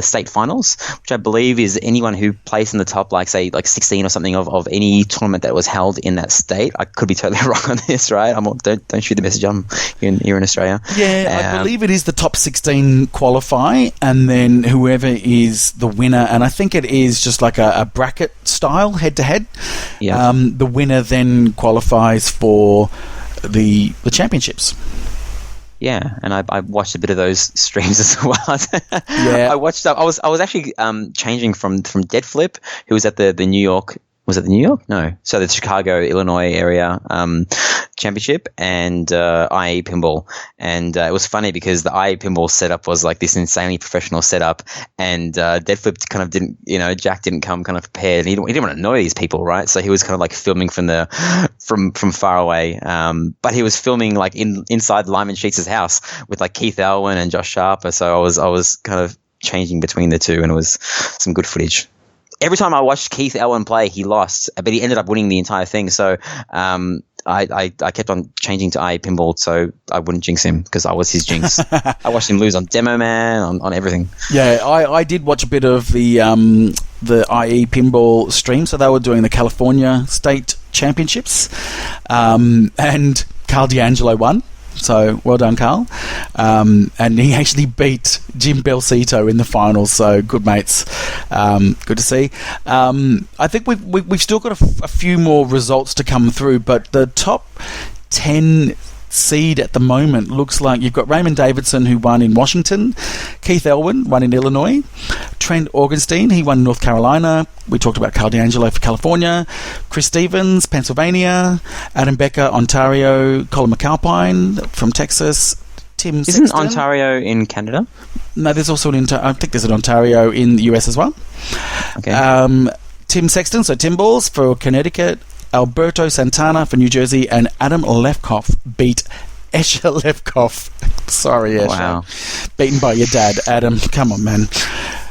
S3: state finals, which I believe is anyone who placed in the top, like 16 or something of any tournament that was held in that state. I could be totally wrong on this, right? Don't shoot the message. I'm here in Australia.
S2: Yeah, I believe it is the top 16 qualify, and then whoever is the winner, and I think it is just like a bracket style head-to-head.
S3: Yeah.
S2: The winner then qualifies for the championships.
S3: Yeah, and I watched a bit of those streams as well.
S2: Yeah,
S3: I watched. I was actually changing from Dead Flip, who was at the New York. Was it the New York? No. So the Chicago, Illinois area championship and IE Pinball. And it was funny because the IE Pinball setup was like this insanely professional setup, and Dead Flip kind of didn't, Jack didn't come kind of prepared. And he didn't want to annoy these people, right? So he was kind of like filming from far away. But he was filming like inside Lyman Sheets' house with like Keith Elwin and Josh Sharper. So I was kind of changing between the two, and it was some good footage. Every time I watched Keith Elwin play, he lost, but he ended up winning the entire thing. So I kept on changing to IE Pinball so I wouldn't jinx him, because I was his jinx. I watched him lose on Demo Man, on everything.
S2: Yeah, I did watch a bit of the IE Pinball stream. So they were doing the California State Championships, and Carl D'Angelo won. So well done, Carl. And he actually beat Jim Belsito in the finals. So good mates. Good to see. I think we've still got a few more results to come through, but the top 10 seed at the moment looks like you've got Raymond Davidson, who won in Washington, Keith Elwin won in Illinois, Trent Augenstein, he won in North Carolina, we talked about Carl D'Angelo for California, Chris Stevens, Pennsylvania, Adam Becker, Ontario, Colin McAlpine from Texas, Tim Sexton.
S3: Isn't Ontario in Canada?
S2: No, there's also I think there's an Ontario in the US as well.
S3: Okay.
S2: Tim Sexton, so Tim Balls for Connecticut, Alberto Santana for New Jersey, and Adam Lefkoff beat Escher Lefkoff. Sorry, Escher.
S3: Wow.
S2: Beaten by your dad, Adam. Come on, man.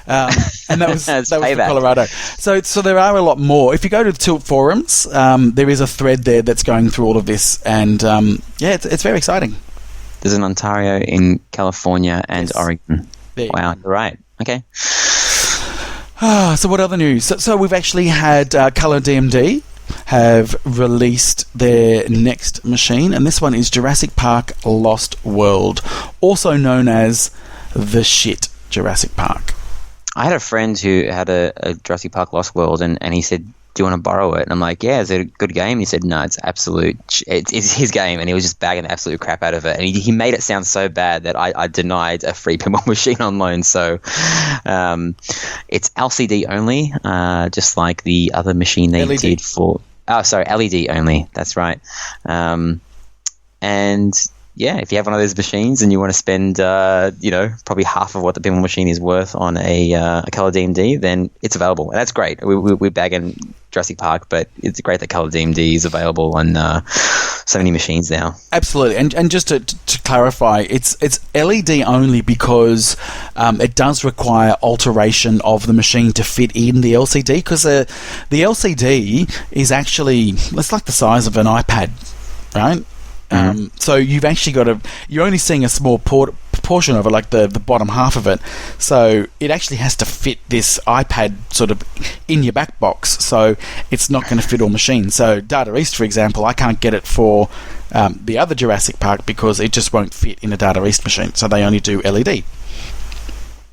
S2: And that was for Colorado. So there are a lot more. If you go to the Tilt forums, there is a thread there that's going through all of this, and it's very exciting.
S3: There's an Ontario in California and Oregon. Wow, you're right. Okay.
S2: So what other news? So we've actually had Color DMD have released their next machine, and this one is Jurassic Park Lost World, also known as the shit Jurassic Park.
S3: I had a friend who had a Jurassic Park Lost World, and he said, do you want to borrow it? And I'm like, yeah, is it a good game? He said, no, it's his game, and he was just bagging the absolute crap out of it. And he made it sound so bad that I denied a free pinball machine on loan. So it's LCD only, just like the other machine they
S2: LED.
S3: did for... Oh, sorry, LED only. That's right. And... yeah, if you have one of those machines and you want to spend, probably half of what the pinball machine is worth on a Color DMD, then it's available. And that's great. We're bagging Jurassic Park, but it's great that Color DMD is available on so many machines now.
S2: Absolutely. And just to clarify, it's LED only because it does require alteration of the machine to fit in the LCD, because the LCD is actually, it's like the size of an iPad, right? So you've actually you're only seeing a small portion of it, like the bottom half of it. So it actually has to fit this iPad sort of in your back box. So it's not going to fit all machines. So Data East, for example, I can't get it for the other Jurassic Park because it just won't fit in a Data East machine. So they only do LED.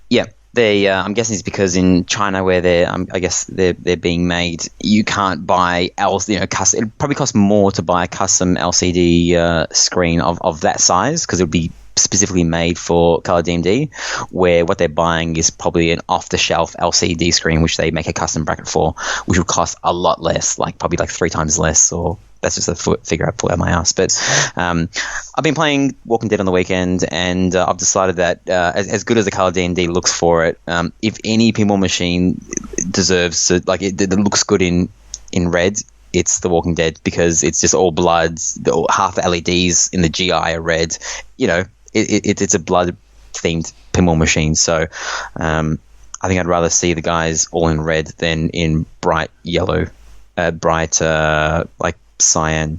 S3: Yeah. I'm guessing it's because in China, where they're being made, you can't buy custom. It probably costs more to buy a custom LCD screen of that size, because it would be specifically made for color DMD, where what they're buying is probably an off-the-shelf LCD screen, which they make a custom bracket for, which would cost a lot less, probably 3 times less, or that's just a figure I pull out my ass. But I've been playing Walking Dead on the weekend, and I've decided that as good as the color DMD looks for it, if any pinball machine deserves to, it looks good in red, it's The Walking Dead, because it's just all blood. Half the LEDs in the GI are red. It's a blood-themed pinball machine. So I think I'd rather see the guys all in red than in bright yellow, cyan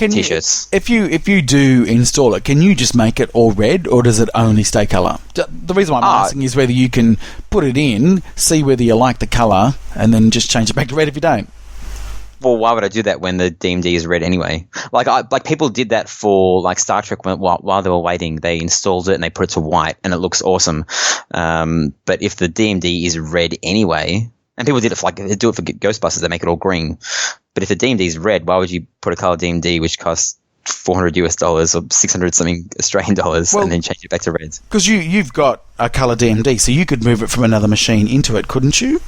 S3: t-shirts.
S2: If you do install it, can you just make it all red, or does it only stay color? The reason why I'm asking is whether you can put it in, see whether you like the color, and then just change it back to red if you don't.
S3: Well, why would I do that when the DMD is red anyway? People did that for Star Trek while they were waiting. They installed it and they put it to white, and it looks awesome. But if the DMD is red anyway, and people did it they do it for Ghostbusters, they make it all green. But if the DMD is red, why would you put a color DMD which costs $400 or 600 something Australian dollars, and then change it back to red?
S2: Because you've got a color DMD, so you could move it from another machine into it, couldn't you?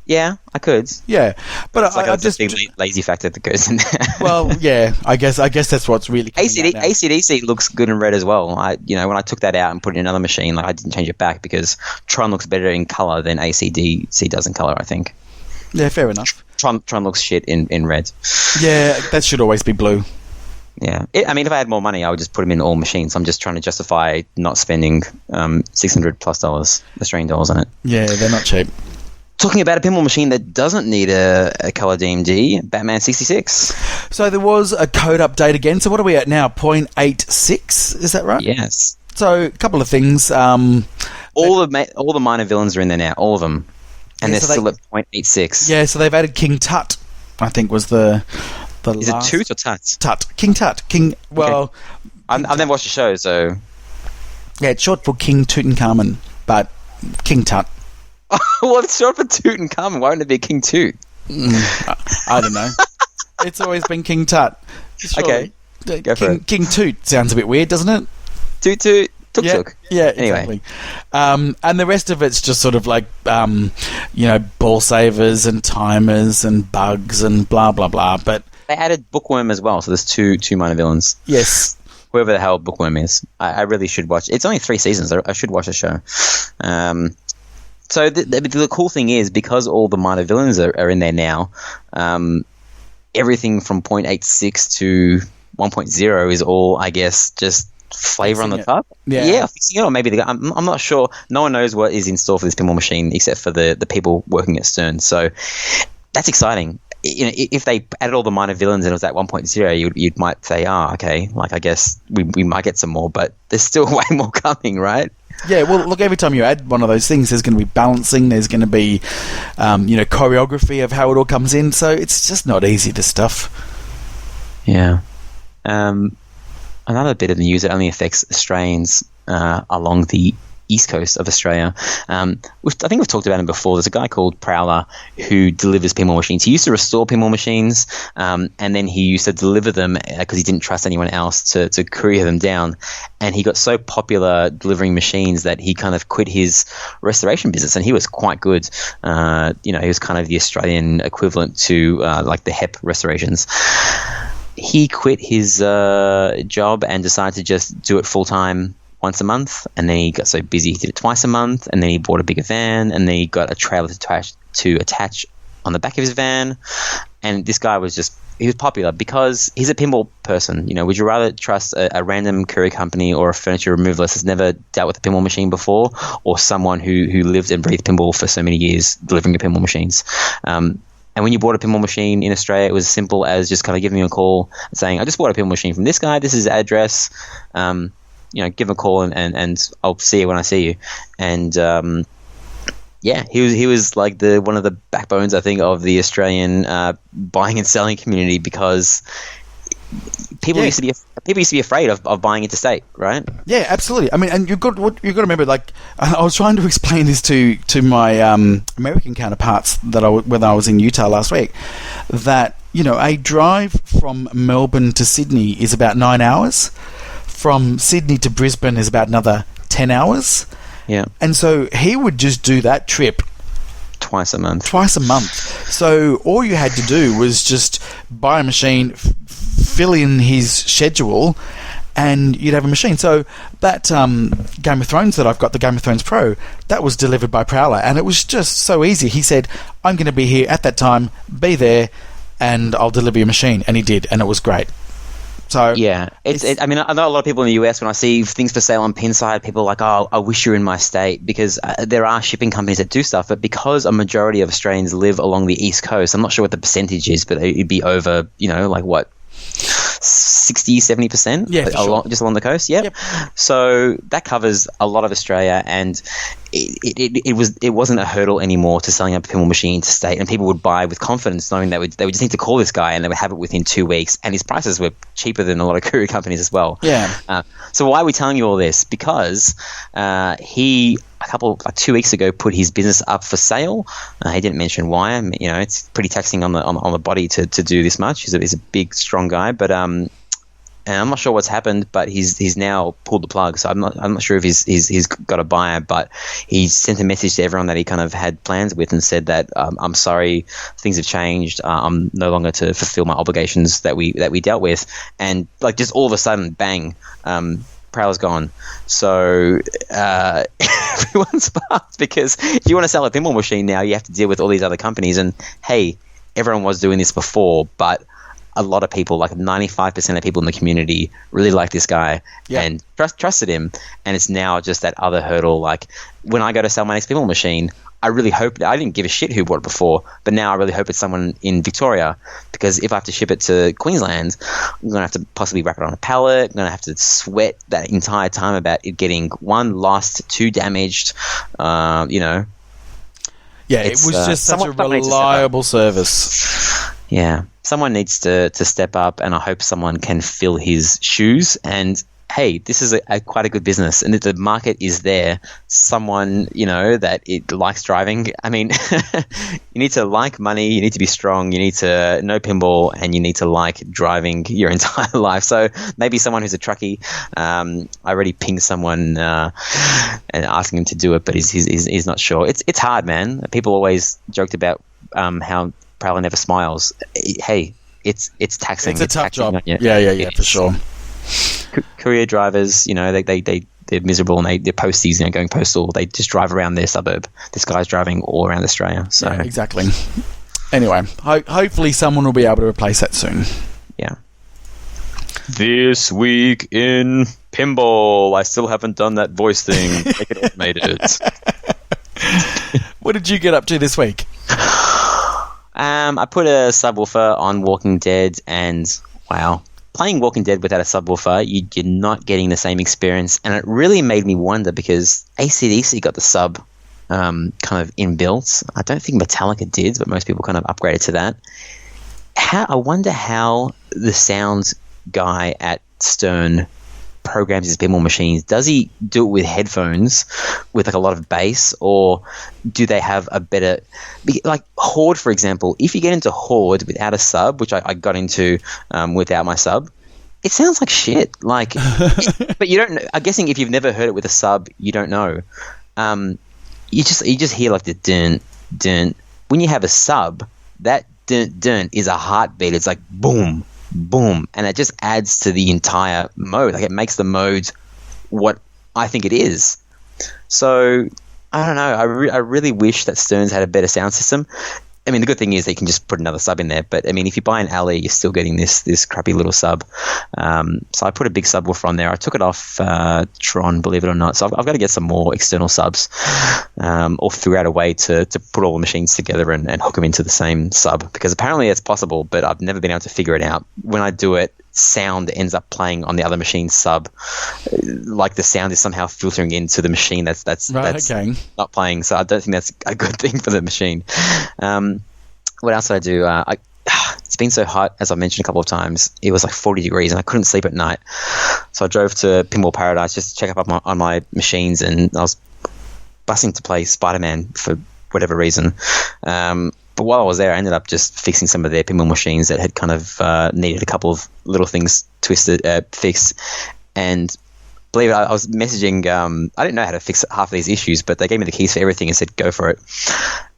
S3: Yeah, I could.
S2: Yeah, but
S3: it's I just big lazy factor that goes in there.
S2: Well, yeah, I guess that's what's really
S3: AC/DC looks good in red as well. When I took that out and put it in another machine, I didn't change it back because Tron looks better in color than AC/DC does in color, I think.
S2: Yeah, fair enough.
S3: Tron looks shit in red.
S2: Yeah, that should always be blue.
S3: Yeah, if I had more money, I would just put them in all machines. I'm just trying to justify not spending $600+ Australian dollars on it.
S2: Yeah, they're not cheap.
S3: Talking about a pinball machine that doesn't need a color DMD, Batman 66.
S2: So there was a code update again. So what are we at now? 0.86, is that right?
S3: Yes.
S2: So a couple of things.
S3: All the minor villains are in there now, all of them, and they're still at 0.86.
S2: Yeah, so they've added King Tut, I think was the
S3: Is
S2: last...
S3: it Toot or Tut?
S2: Tut. King Tut. Well...
S3: Okay. I've never watched the show, so...
S2: Yeah, it's short for King Tutankhamun, but King Tut.
S3: Well, it's short for Tutankhamun. Why wouldn't it be King Toot?
S2: I don't know. It's always been King Tut.
S3: Surely. Okay, go for it.
S2: King Toot sounds a bit weird, doesn't it?
S3: Toot Toot. Tuk Tuk.
S2: Yeah,
S3: anyway.
S2: Exactly. And the rest of it's just sort of ball savers and timers and bugs and blah, blah, blah. But
S3: they added Bookworm as well, so there's two minor villains.
S2: Yes.
S3: Whoever the hell Bookworm is. I really should watch. It's only 3 seasons. I should watch the show. So the cool thing is, because all the minor villains are in there now, everything from 0.86 to 1.0 is all, I guess, just flavor on the top. Yeah, fixing it, or maybe I'm not sure. No one knows what is in store for this pinball machine except for the people working at Stern. So that's exciting. If they added all the minor villains and it was at 1.0, you might say, okay, I guess we might get some more, but there's still way more coming, right?
S2: Yeah, well, look, every time you add one of those things, there's going to be balancing, there's going to be, choreography of how it all comes in, so it's just not easy to stuff.
S3: Yeah. Another bit of news that only affects Australians along the east coast of Australia, which I think we've talked about him before. There's a guy called Prowler who delivers pinball machines. He used to restore pinball machines, and then he used to deliver them because he didn't trust anyone else to courier them down. And he got so popular delivering machines that he kind of quit his restoration business, and he was quite good. He was kind of the Australian equivalent to the HEP restorations. He quit his job and decided to just do it full-time once a month, and then he got so busy he did it twice a month, and then he bought a bigger van, and then he got a trailer to attach on the back of his van. And this guy was popular because he's a pinball person. Would you rather trust a random courier company or a furniture removalist that's never dealt with a pinball machine before, or someone who lived and breathed pinball for so many years delivering your pinball machines? And when you bought a pinball machine in Australia, it was as simple as just kind of giving him a call and saying, I just bought a pinball machine from this guy, this is his address, give him a call and I'll see you when I see you. And he was like one of the backbones, I think, of the Australian buying and selling community, because people used to be afraid of buying interstate, right?
S2: Yeah, absolutely. I mean, and you've got to remember, I was trying to explain this to my American counterparts when I was in Utah last week, that a drive from Melbourne to Sydney is about 9 hours. from Sydney to Brisbane is about another 10 hours.
S3: Yeah.
S2: And so he would just do that trip
S3: twice a month.
S2: So all you had to do was just buy a machine, fill in his schedule, and you'd have a machine. So that Game of Thrones that I've got, the Game of Thrones Pro, that was delivered by Prowler, and it was just so easy. He said, I'm going to be here at that time, be there, and I'll deliver your machine. And he did, and it was great. So
S3: yeah, I mean, I know a lot of people in the US, when I see things for sale on Pinside, people are like, oh, I wish you were in my state, because there are shipping companies that do stuff, but because a majority of Australians live along the East Coast, I'm not sure what the percentage is, but it'd be over, 60-70%,
S2: yeah, sure.
S3: Just along the coast. Yep. So that covers a lot of Australia, and it wasn't a hurdle anymore to selling up a pinball machine to state, and people would buy with confidence, knowing that they would just need to call this guy and they would have it within 2 weeks, and his prices were cheaper than a lot of courier companies as well.
S2: Yeah.
S3: So why are we telling you all this? Because he 2 weeks ago put his business up for sale. He didn't mention why. I mean, it's pretty taxing on the body to do this much. He's a big, strong guy, but and I'm not sure what's happened, but he's now pulled the plug. So I'm not sure if he's got a buyer, but he sent a message to everyone that he kind of had plans with and said that I'm sorry, things have changed. I'm no longer to fulfill my obligations that we dealt with, and just all of a sudden, bang. Prowler's gone. So everyone's fucked, because if you want to sell a pinball machine now, you have to deal with all these other companies. And hey, everyone was doing this before, but a lot of people, like 95% of people in the community, really like this guy and trusted him. And it's now just that other hurdle. Like when I go to sell my next pinball machine, I really hope, I didn't give a shit who bought it before, but now I really hope it's someone in Victoria, because if I have to ship it to Queensland, I'm going to have to possibly wrap it on a pallet. I'm going to have to sweat that entire time about it getting lost, 2 damaged,
S2: Yeah, it was just such a reliable service.
S3: Yeah. Someone needs to step up, and I hope someone can fill his shoes. And hey, this is quite a good business, and if the market is there, someone, that it likes driving. I mean, you need to like money, you need to be strong, you need to know pinball, and you need to like driving your entire life. So maybe someone who's a truckie. I already pinged someone and asking him to do it, but he's not sure. It's hard, man. People always joked about how Prowler never smiles. Hey, it's taxing.
S2: It's a tough job. Yeah, for sure.
S3: Courier drivers, they're miserable, and they're posties, going postal. They just drive around their suburb. This guy's driving all around Australia. So
S2: yeah, exactly. Anyway, hopefully someone will be able to replace that soon.
S3: Yeah. This week in pinball, I still haven't done that voice thing. Make it automated.
S2: What did you get up to this week?
S3: I put a subwoofer on Walking Dead, and wow, playing Walking Dead without a subwoofer, you're not getting the same experience. And it really made me wonder, because AC/DC got the sub kind of inbuilt. I don't think Metallica did, but most people kind of upgraded to that. I wonder how the sound guy at Stern programs his pinball machines. Does he do it with headphones with a lot of bass, or do they have a better, like Horde, for example? If you get into Horde without a sub, which I got into without my sub, it sounds like shit. But you don't know. I'm guessing if you've never heard it with a sub, you don't know. You just hear like the dun dun. When you have a sub, that dun dun is a heartbeat. It's like boom, boom, and it just adds to the entire mode. Like, it makes the mode what I think it is. So I don't know. I really wish that Stearns had a better sound system. I mean, the good thing is they can just put another sub in there. But I mean, if you buy an alley, you're still getting this crappy little sub. So I put a big subwoofer on there. I took it off Tron, believe it or not. So I've got to get some more external subs, or figure out a way to put all the machines together and hook them into the same sub, because apparently it's possible, but I've never been able to figure it out. When I do it, sound ends up playing on the other machine's sub, like the sound is somehow filtering into the machine that's
S2: okay.
S3: Not playing. So I don't think that's a good thing for the machine. What else did I do? It's been so hot, as I mentioned a couple of times. It was like 40 degrees, and I couldn't sleep at night. So I drove to Pinball Paradise just to check up on my machines, and I was busting to play Spider-Man for whatever reason. But while I was there, I ended up just fixing some of their pinball machines that had kind of needed a couple of little things fixed. And believe it, I was messaging. I didn't know how to fix half of these issues, but they gave me the keys for everything and said go for it.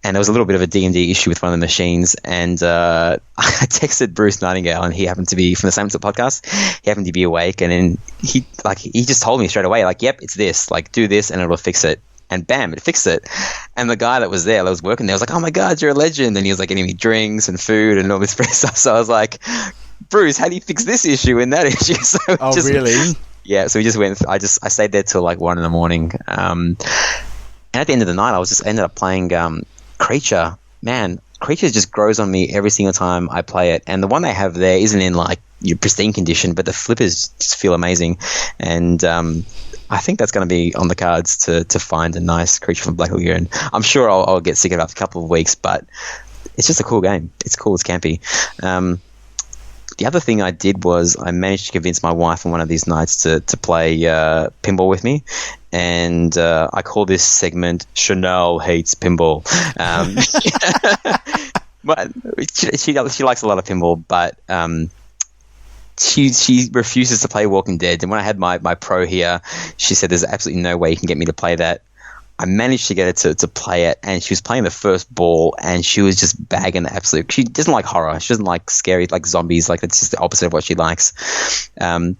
S3: And there was a little bit of a D&D issue with one of the machines, and I texted Bruce Nightingale, and he happened to be from the Same Podcast. He happened to be awake, and then he just told me straight away, like, "Yep, it's this. Like, do this, and it'll fix it." And bam, it fixed it. And the guy that was there, that was working there, was like, "Oh my God, you're a legend!" And he was like getting me drinks and food and all this free stuff. So I was like, "Bruce, how do you fix this issue and that issue?" So
S2: really?
S3: Yeah, so we just went. I stayed there till like 1 a.m. And at the end of the night, I ended up playing Creature. Man, Creature just grows on me every single time I play it. And the one they have there isn't in like your pristine condition, but the flippers just feel amazing. And I think that's going to be on the cards to find a nice Creature from Black Lagoon. I'm sure I'll get sick of it after a couple of weeks, but it's just a cool game. It's cool. It's campy. The other thing I did was I managed to convince my wife on one of these nights to play pinball with me. And I call this segment Chanel Hates Pinball. But she likes a lot of pinball, but she refuses to play Walking Dead. And when I had my pro here, she said there's absolutely no way you can get me to play that. I managed to get her to play it, and she was playing the first ball, and she was just bagging the absolute. She doesn't like horror. She doesn't like scary, like zombies. Like, it's just the opposite of what she likes. And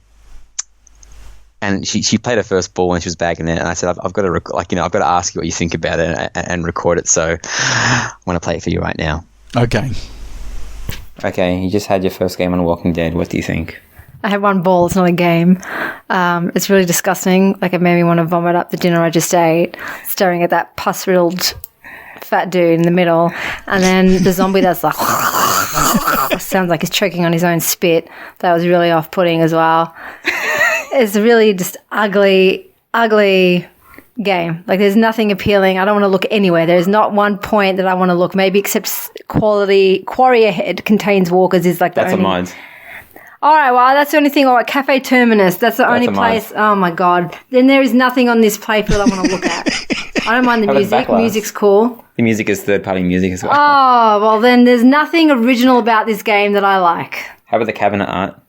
S3: she played her first ball and she was bagging it, and I said, I've got to I've got to ask you what you think about it and record it. So I want to play it for you right now.
S2: Okay,
S4: you just had your first game on Walking Dead. What do you think?
S5: I had one ball. It's not a game. It's really disgusting. Like, it made me want to vomit up the dinner I just ate, staring at that pus-riddled fat dude in the middle. And then the zombie that's like, sounds like he's choking on his own spit. That was really off-putting as well. It's really just ugly game. Like, there's nothing appealing. I don't want to look anywhere. There's not one point that I want to look, maybe except Quarrier Head contains walkers is like the
S4: That's
S5: only...
S4: a mind.
S5: All right, well, that's the only thing. Or Cafe Terminus, that's the only place. Oh, my God. Then there is nothing on this playfield I want to look at. I don't mind the music. Music's cool.
S4: The music is third-party music as well.
S5: Oh, well, then there's nothing original about this game that I like.
S4: How about the cabinet art?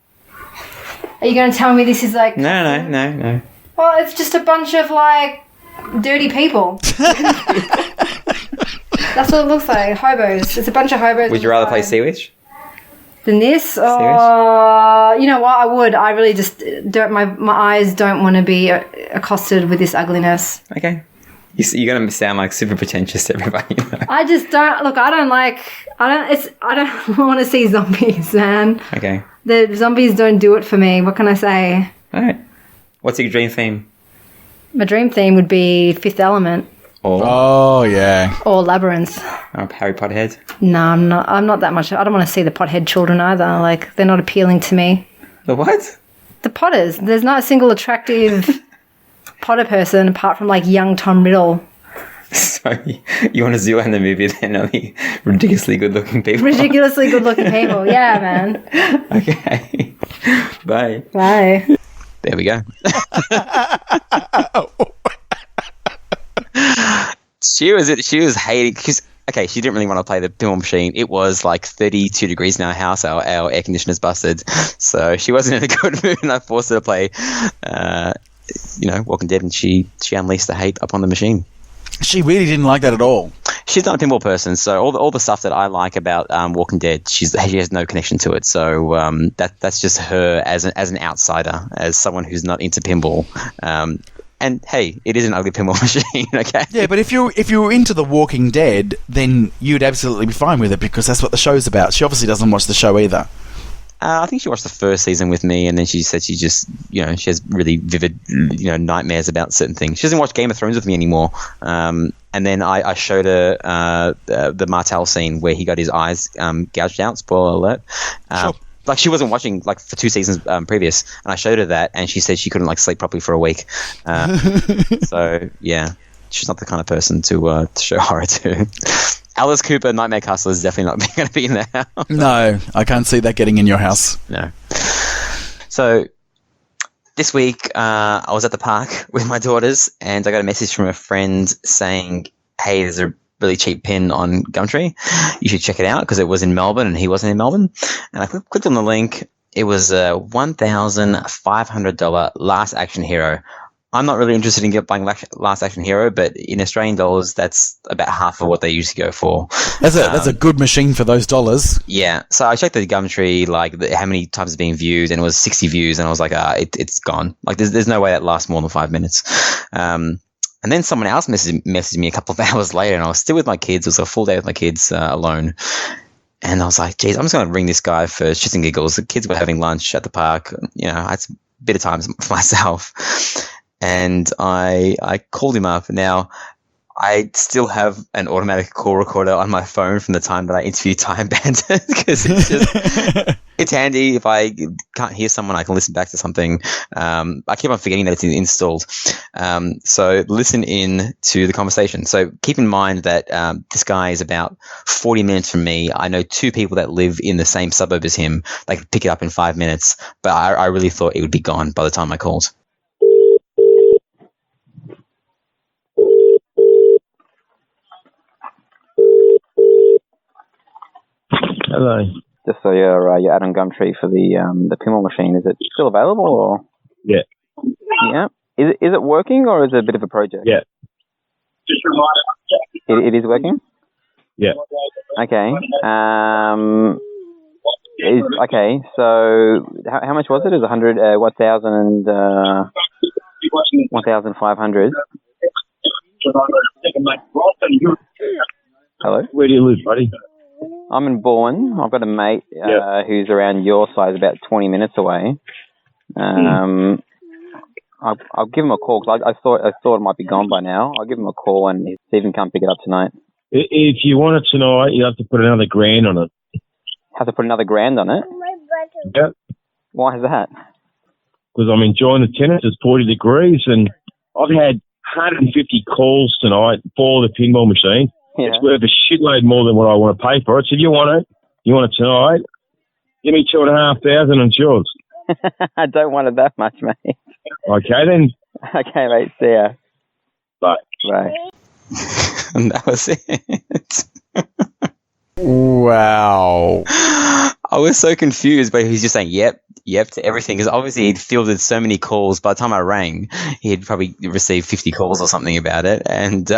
S5: Are you going to tell me this is like...
S4: No.
S5: Well, it's just a bunch of, like, dirty people. That's what it looks like. Hobos. It's a bunch of hobos.
S4: Would you rather play Sea Witch?
S5: Than this? You know what? I would. I really just don't. My eyes don't want to be accosted with this ugliness.
S4: Okay. You're going to sound like super pretentious to everybody. You know?
S5: I just don't. Look, I don't want to see zombies, man.
S4: Okay.
S5: The zombies don't do it for me. What can I say?
S4: All right. What's your dream theme?
S5: My dream theme would be Fifth Element.
S2: Oh, yeah.
S5: Or Labyrinth.
S4: Harry Potter head?
S5: No, I'm not that much. I don't want to see the Pothead children either. Like, they're not appealing to me.
S4: The what?
S5: The Potters. There's not a single attractive Potter person apart from, like, young Tom Riddle.
S4: So you want to zero in the movie then only ridiculously good-looking people?
S5: Ridiculously good-looking people. Yeah, man.
S4: Okay. Bye.
S5: Bye.
S3: There we go. She was hating. Okay, she didn't really want to play the pinball machine. It was like 32 degrees in our house. Our air conditioner's busted, so she wasn't in a good mood, and I forced her to play, Walking Dead, and she unleashed the hate upon the machine.
S2: She really didn't like that at all.
S3: She's not a pinball person, so all the stuff that I like about Walking Dead, she has no connection to it. So that's just her as an outsider, as someone who's not into pinball. And hey, it is an ugly pinball machine, okay?
S2: Yeah, but if you were into The Walking Dead, then you'd absolutely be fine with it because that's what the show's about. She obviously doesn't watch the show either.
S3: I think she watched the first season with me, and then she said she just, she has really vivid, nightmares about certain things. She doesn't watch Game of Thrones with me anymore. And then I showed her the Martell scene where he got his eyes gouged out. Spoiler alert.
S2: Sure.
S3: Like, she wasn't watching like for 2 seasons previous, and I showed her that, and she said she couldn't like sleep properly for a week. So yeah, she's not the kind of person to show horror to. Alice Cooper, Nightmare Castle is definitely not going to be in the house.
S2: No, I can't see that getting in your house.
S3: No. So this week I was at the park with my daughters, and I got a message from a friend saying, "Hey, there's a really cheap pin on Gumtree. You should check it out," because it was in Melbourne and he wasn't in Melbourne. And I clicked on the link, It was a $1,500 Last Action Hero. I'm not really interested in buying Last Action Hero, but in Australian dollars, that's about half of what they usually go for.
S2: That's a good machine for those dollars.
S3: Yeah. So I checked the Gumtree, like how many times it's being viewed, and it was 60 views, and I was like, it's gone. Like there's no way that lasts more than 5 minutes. And then someone else messaged me a couple of hours later, and I was still with my kids. It was a full day with my kids alone. And I was like, geez, I'm just going to ring this guy for shits and giggles. The kids were having lunch at the park. You know, I had a bit of time for myself. And I called him up. Now, I still have an automatic call recorder on my phone from the time that I interviewed Time Bandit because it's handy. If I can't hear someone, I can listen back to something. I keep on forgetting that it's installed. So listen in to the conversation. So keep in mind that this guy is about 40 minutes from me. I know 2 people that live in the same suburb as him. They could pick it up in 5 minutes, but I really thought it would be gone by the time I called.
S6: Hello.
S4: Just so you're ad on Gumtree for the pinball machine. Is it still available or?
S6: Yeah.
S4: Yeah. Is it working or is it a bit of a project?
S6: Yeah.
S4: It is working?
S6: Yeah.
S4: Okay. Okay. So how much was it? It was 100, 1,000 and 1,500. Hello.
S6: Where do you live, buddy?
S4: I'm in Bourne. I've got a mate who's around your size, about 20 minutes away. I'll give him a call because I thought it might be gone by now. I'll give him a call and see if he can come pick it up tonight.
S6: If you want it tonight, you have to put another $1,000 on it.
S4: Have to put another $1,000 on it?
S6: Yeah.
S4: Why is that?
S6: Because I'm enjoying the tennis. It's 40 degrees and I've had 150 calls tonight for the pinball machine.
S4: Yeah.
S6: It's worth a shitload more than what I want to pay for it. So if you want it tonight, give me $2,500 and it's yours.
S4: I don't want it that much, mate.
S6: Okay, then.
S4: Okay, mate. See ya.
S6: Bye.
S4: Bye.
S3: And that was it.
S2: Wow.
S3: I was so confused, but he's just saying, yep to everything. Because obviously he'd fielded so many calls. By the time I rang, he'd probably received 50 calls or something about it. And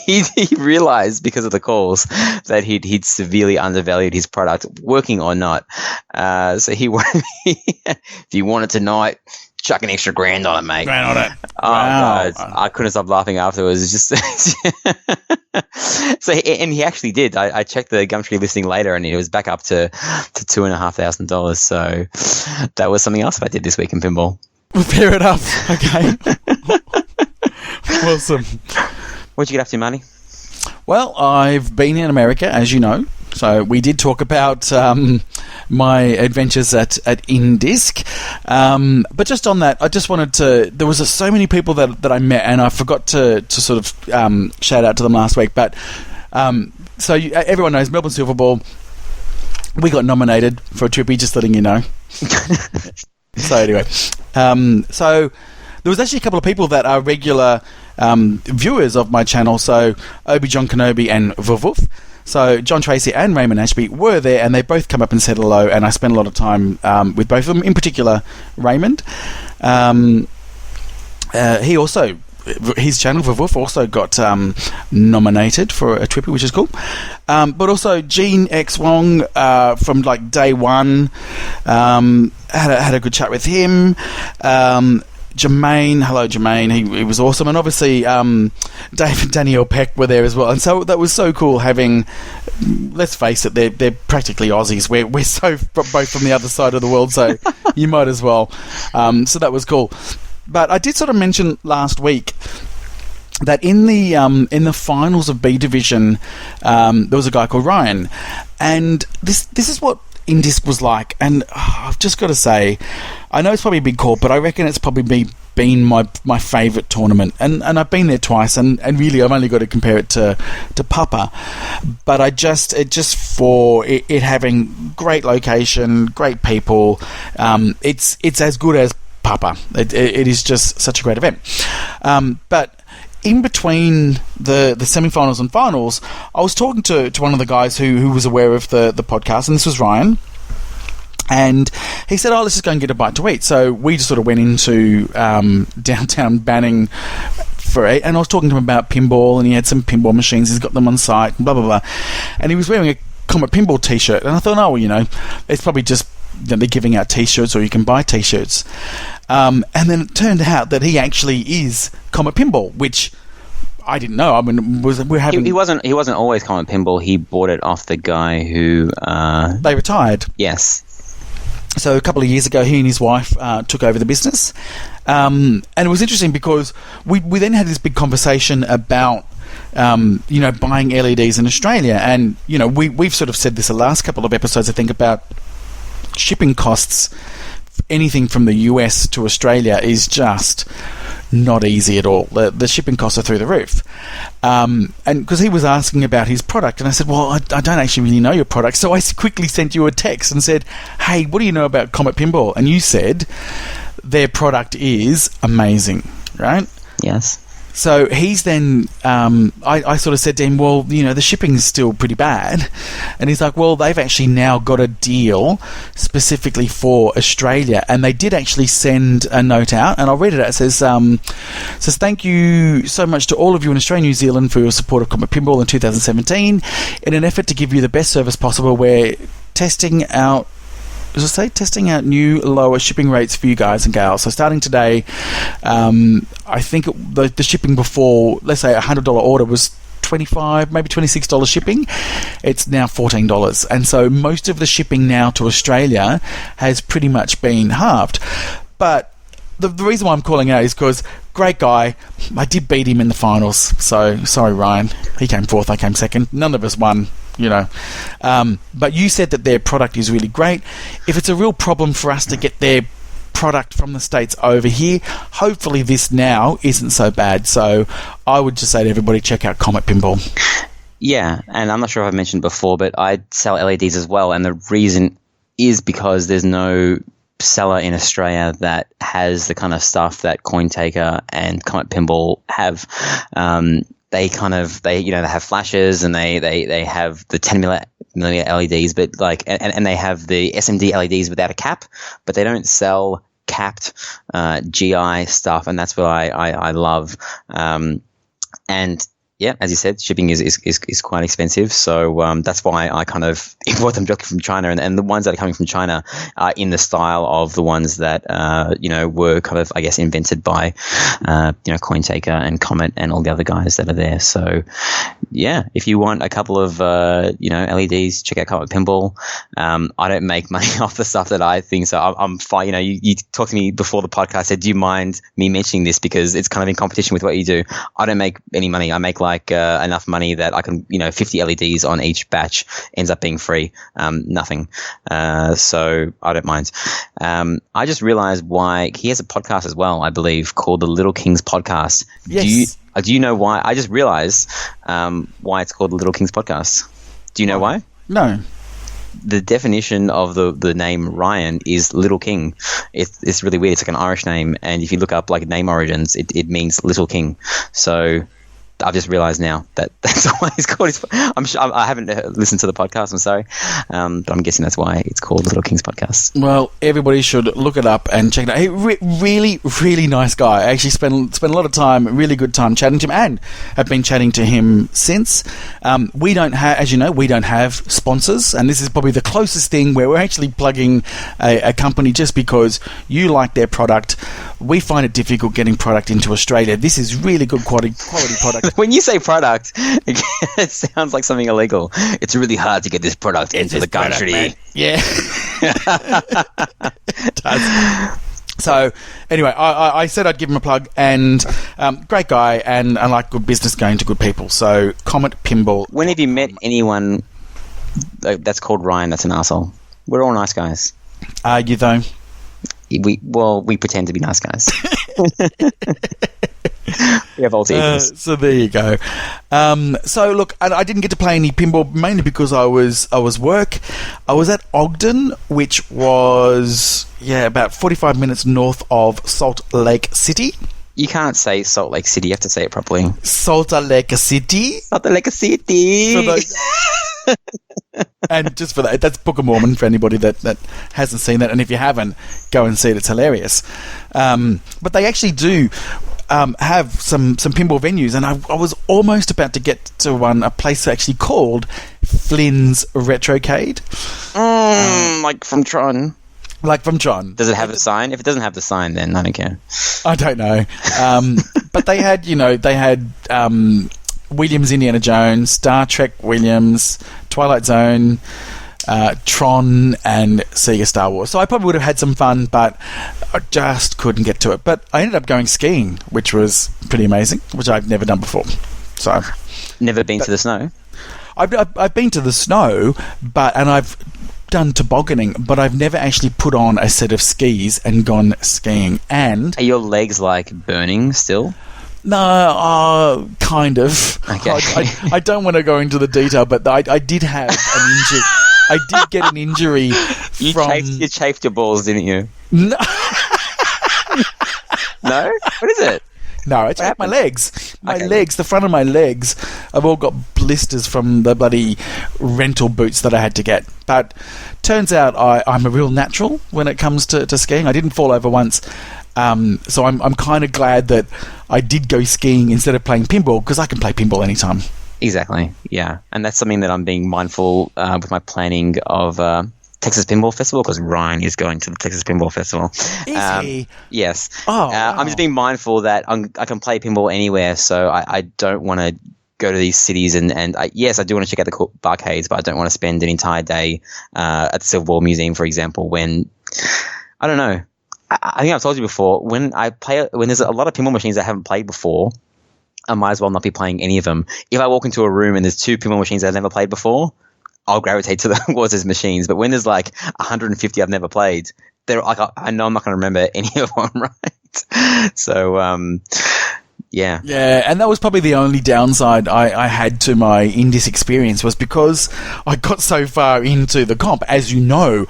S3: he realized because of the calls that he'd severely undervalued his product, working or not. So he wanted me, if you want it tonight, chuck an extra $1,000 on it, mate.
S2: $1,000 on it.
S3: Oh,
S2: Wow.
S3: God. I couldn't stop laughing afterwards. It's just and he actually did. I checked the Gumtree listing later, and it was back up to $2,500. So that was something else that I did this week in pinball.
S2: Fair enough. Okay. Awesome.
S3: What'd you get up to, Marty?
S2: Well, I've been in America, as you know. So we did talk about my adventures at InDisc. But just on that, I just wanted to... There was so many people that I met, and I forgot to sort of shout out to them last week. But so everyone knows Melbourne Silver Ball. We got nominated for a trippy, just letting you know. So anyway, so there was actually a couple of people that are regular viewers of my channel. So Obi-John Kenobi and Vuvuf. So John Tracy and Raymond Ashby were there, and they both come up and said hello, and I spent a lot of time with both of them, in particular Raymond. He also, his channel, Vuvuf, also got nominated for a trippy, which is cool. But also Gene X Wong from like day one, had a good chat with him. Jermaine, hello Jermaine, he was awesome, and obviously Dave and Danielle Peck were there as well, and so that was so cool having, let's face it, they're practically Aussies, we're so both from the other side of the world, so you might as well, so that was cool. But I did sort of mention last week that in the finals of B Division, there was a guy called Ryan, and this is what InDisc was like, and I've just got to say, I know it's probably a big call, but I reckon it's probably been my favourite tournament, and I've been there twice, and really I've only got to compare it to Papa, but for it having great location, great people, it's as good as Papa. It is just such a great event, but in between the semi-finals and finals, I was talking to one of the guys who was aware of the podcast, and this was Ryan. And he said, let's just go and get a bite to eat. So we just sort of went into downtown Banning and I was talking to him about pinball, and he had some pinball machines. He's got them on site, and blah, blah, blah. And he was wearing a Comet Pinball T-shirt. And I thought, it's probably just they're giving out T-shirts, or you can buy T-shirts. And then it turned out that he actually is Comet Pinball, which I didn't know. I mean, he
S3: wasn't always Comet Pinball. He bought it off the guy who
S2: they retired.
S3: Yes.
S2: So a couple of years ago, he and his wife took over the business. And it was interesting because we then had this big conversation about, buying LEDs in Australia. And, we've sort of said this the last couple of episodes, I think, about shipping costs. Anything from the US to Australia is just not easy at all. The shipping costs are through the roof. And because he was asking about his product, and I said, well, I don't actually really know your product. So I quickly sent you a text and said, hey, what do you know about Comet Pinball? And you said their product is amazing, right?
S3: Yes.
S2: So he's then, I sort of said to him, well, the shipping is still pretty bad. And he's like, well, they've actually now got a deal specifically for Australia. And they did actually send a note out, and I'll read it out. It says, thank you so much to all of you in Australia and New Zealand for your support of Comet Pinball in 2017. In an effort to give you the best service possible, we're testing out new lower shipping rates for you guys and gals. So starting today, I think the shipping before, let's say, a $100 order was $25, maybe $26 shipping. It's now $14. And so most of the shipping now to Australia has pretty much been halved. But the reason why I'm calling out is because great guy. I did beat him in the finals. So sorry, Ryan. He came fourth, I came second. None of us won. But you said that their product is really great. If it's a real problem for us to get their product from the States over here, hopefully this now isn't so bad. So I would just say to everybody, check out Comet Pinball.
S3: Yeah, and I'm not sure if I've mentioned before, but I sell LEDs as well, and the reason is because there's no seller in Australia that has the kind of stuff that CoinTaker and Comet Pinball have. They have flashes, and they have the 10 millimeter LEDs, but and they have the SMD LEDs without a cap, but they don't sell capped GI stuff, and that's what I love. And yeah, as you said, shipping is quite expensive, so that's why I kind of import them directly from China, and the ones that are coming from China are in the style of the ones that were kind of, I guess, invented by CoinTaker and Comet and all the other guys that are there. So yeah, if you want a couple of LEDs, check out Comet Pinball. I don't make money off the stuff that I think, so I'm fine. You talked to me before the podcast, said, do you mind me mentioning this because it's kind of in competition with what you do? I don't make any money. I make enough money that I can, 50 LEDs on each batch ends up being free. Nothing. So I don't mind. I just realized why he has a podcast as well, I believe, called the Little Kings Podcast.
S2: Yes.
S3: Do you know why? I just realized why it's called the Little Kings Podcast. Do you know why?
S2: No.
S3: The definition of the name Ryan is Little King. It's really weird. It's like an Irish name, and if you look up name origins, it means Little King. So I've just realised now that that's why it's called. I'm sure I haven't listened to the podcast. I'm sorry, but I'm guessing that's why it's called Little Kings Podcast.
S2: Well, everybody should look it up and check it out. He, really, really nice guy. I actually spent a lot of time, really good time chatting to him, and have been chatting to him since. We don't have, as you know, we don't have sponsors, and this is probably the closest thing where we're actually plugging a company just because you like their product. We find it difficult getting product into Australia. This is really good quality product.
S3: When you say product, it sounds like something illegal. It's really hard to get this product into the country.
S2: Yeah. It does. So, anyway, I said I'd give him a plug, and great guy, and I like good business going to good people. So, Comet Pinball.
S3: When have you met anyone that's called Ryan that's an arsehole? We're all nice guys.
S2: Are you, though?
S3: We pretend to be nice guys. We have alter egos.
S2: So there you go. So look, I didn't get to play any pinball mainly because I was work. I was at Ogden, which was about 45 minutes north of Salt Lake City.
S3: You can't say Salt Lake City. You have to say it properly.
S2: Salt Lake City.
S3: Salt Lake City.
S2: And just for that, that's Book of Mormon for anybody that hasn't seen that. And if you haven't, go and see it. It's hilarious. But they actually do have some pinball venues, and I was almost about to get to a place actually called Flynn's Retrocade.
S3: Like from Tron.
S2: Like from Tron.
S3: Does it have a sign? If it doesn't have the sign, then I don't care.
S2: I don't know. But they had, Williams Indiana Jones, Star Trek Williams, Twilight Zone, Tron, and Sega Star Wars. So I probably would have had some fun, but I just couldn't get to it. But I ended up going skiing, which was pretty amazing, which I've never done before. So
S3: never been to the snow?
S2: I've been to the snow, and I've done tobogganing, but I've never actually put on a set of skis and gone skiing. And
S3: are your legs burning still?
S2: No, kind of.
S3: Okay.
S2: I don't want to go into the detail, but I did have an injury. I did get an injury
S3: You chafed your balls, didn't you?
S2: No.
S3: No? What is it?
S2: No, it's my legs. My legs, the front of my legs, I've all got blisters from the bloody rental boots that I had to get. But turns out I'm a real natural when it comes to skiing. I didn't fall over once. So I'm kind of glad that I did go skiing instead of playing pinball, because I can play pinball anytime.
S3: Exactly, yeah. And that's something that I'm being mindful with my planning of Texas Pinball Festival, because Ryan is going to the Texas Pinball Festival.
S2: Is he?
S3: Yes.
S2: Oh, wow.
S3: I'm just being mindful that I can play pinball anywhere, so I don't want to go to these cities and yes, I do want to check out the barcades, but I don't want to spend an entire day at the Civil War Museum, for example, when, I don't know, I think I've told you before, when there's a lot of pinball machines I haven't played before, I might as well not be playing any of them. If I walk into a room and there's 2 pinball machines I've never played before, I'll gravitate towards those machines. But when there's 150 I've never played, they're I know I'm not going to remember any of them, right? So, yeah. Yeah,
S2: and that was probably the only downside I had to my Indis experience, was because I got so far into the comp. As you know,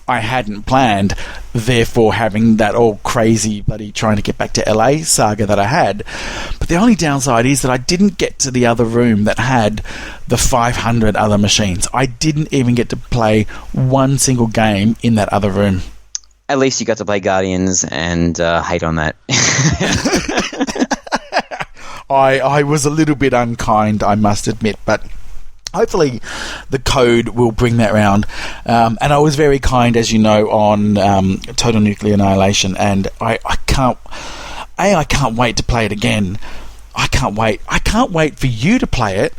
S2: I hadn't planned, therefore having that all crazy bloody trying to get back to LA saga that I had. But the only downside is that I didn't get to the other room that had the 500 other machines. I didn't even get to play one single game in that other room.
S3: At least you got to play Guardians and hate on that.
S2: I was a little bit unkind, I must admit, but hopefully the code will bring that round. And I was very kind, as you know, on Total Nuclear Annihilation, and I can't wait to play it again. I can't wait for you to play it,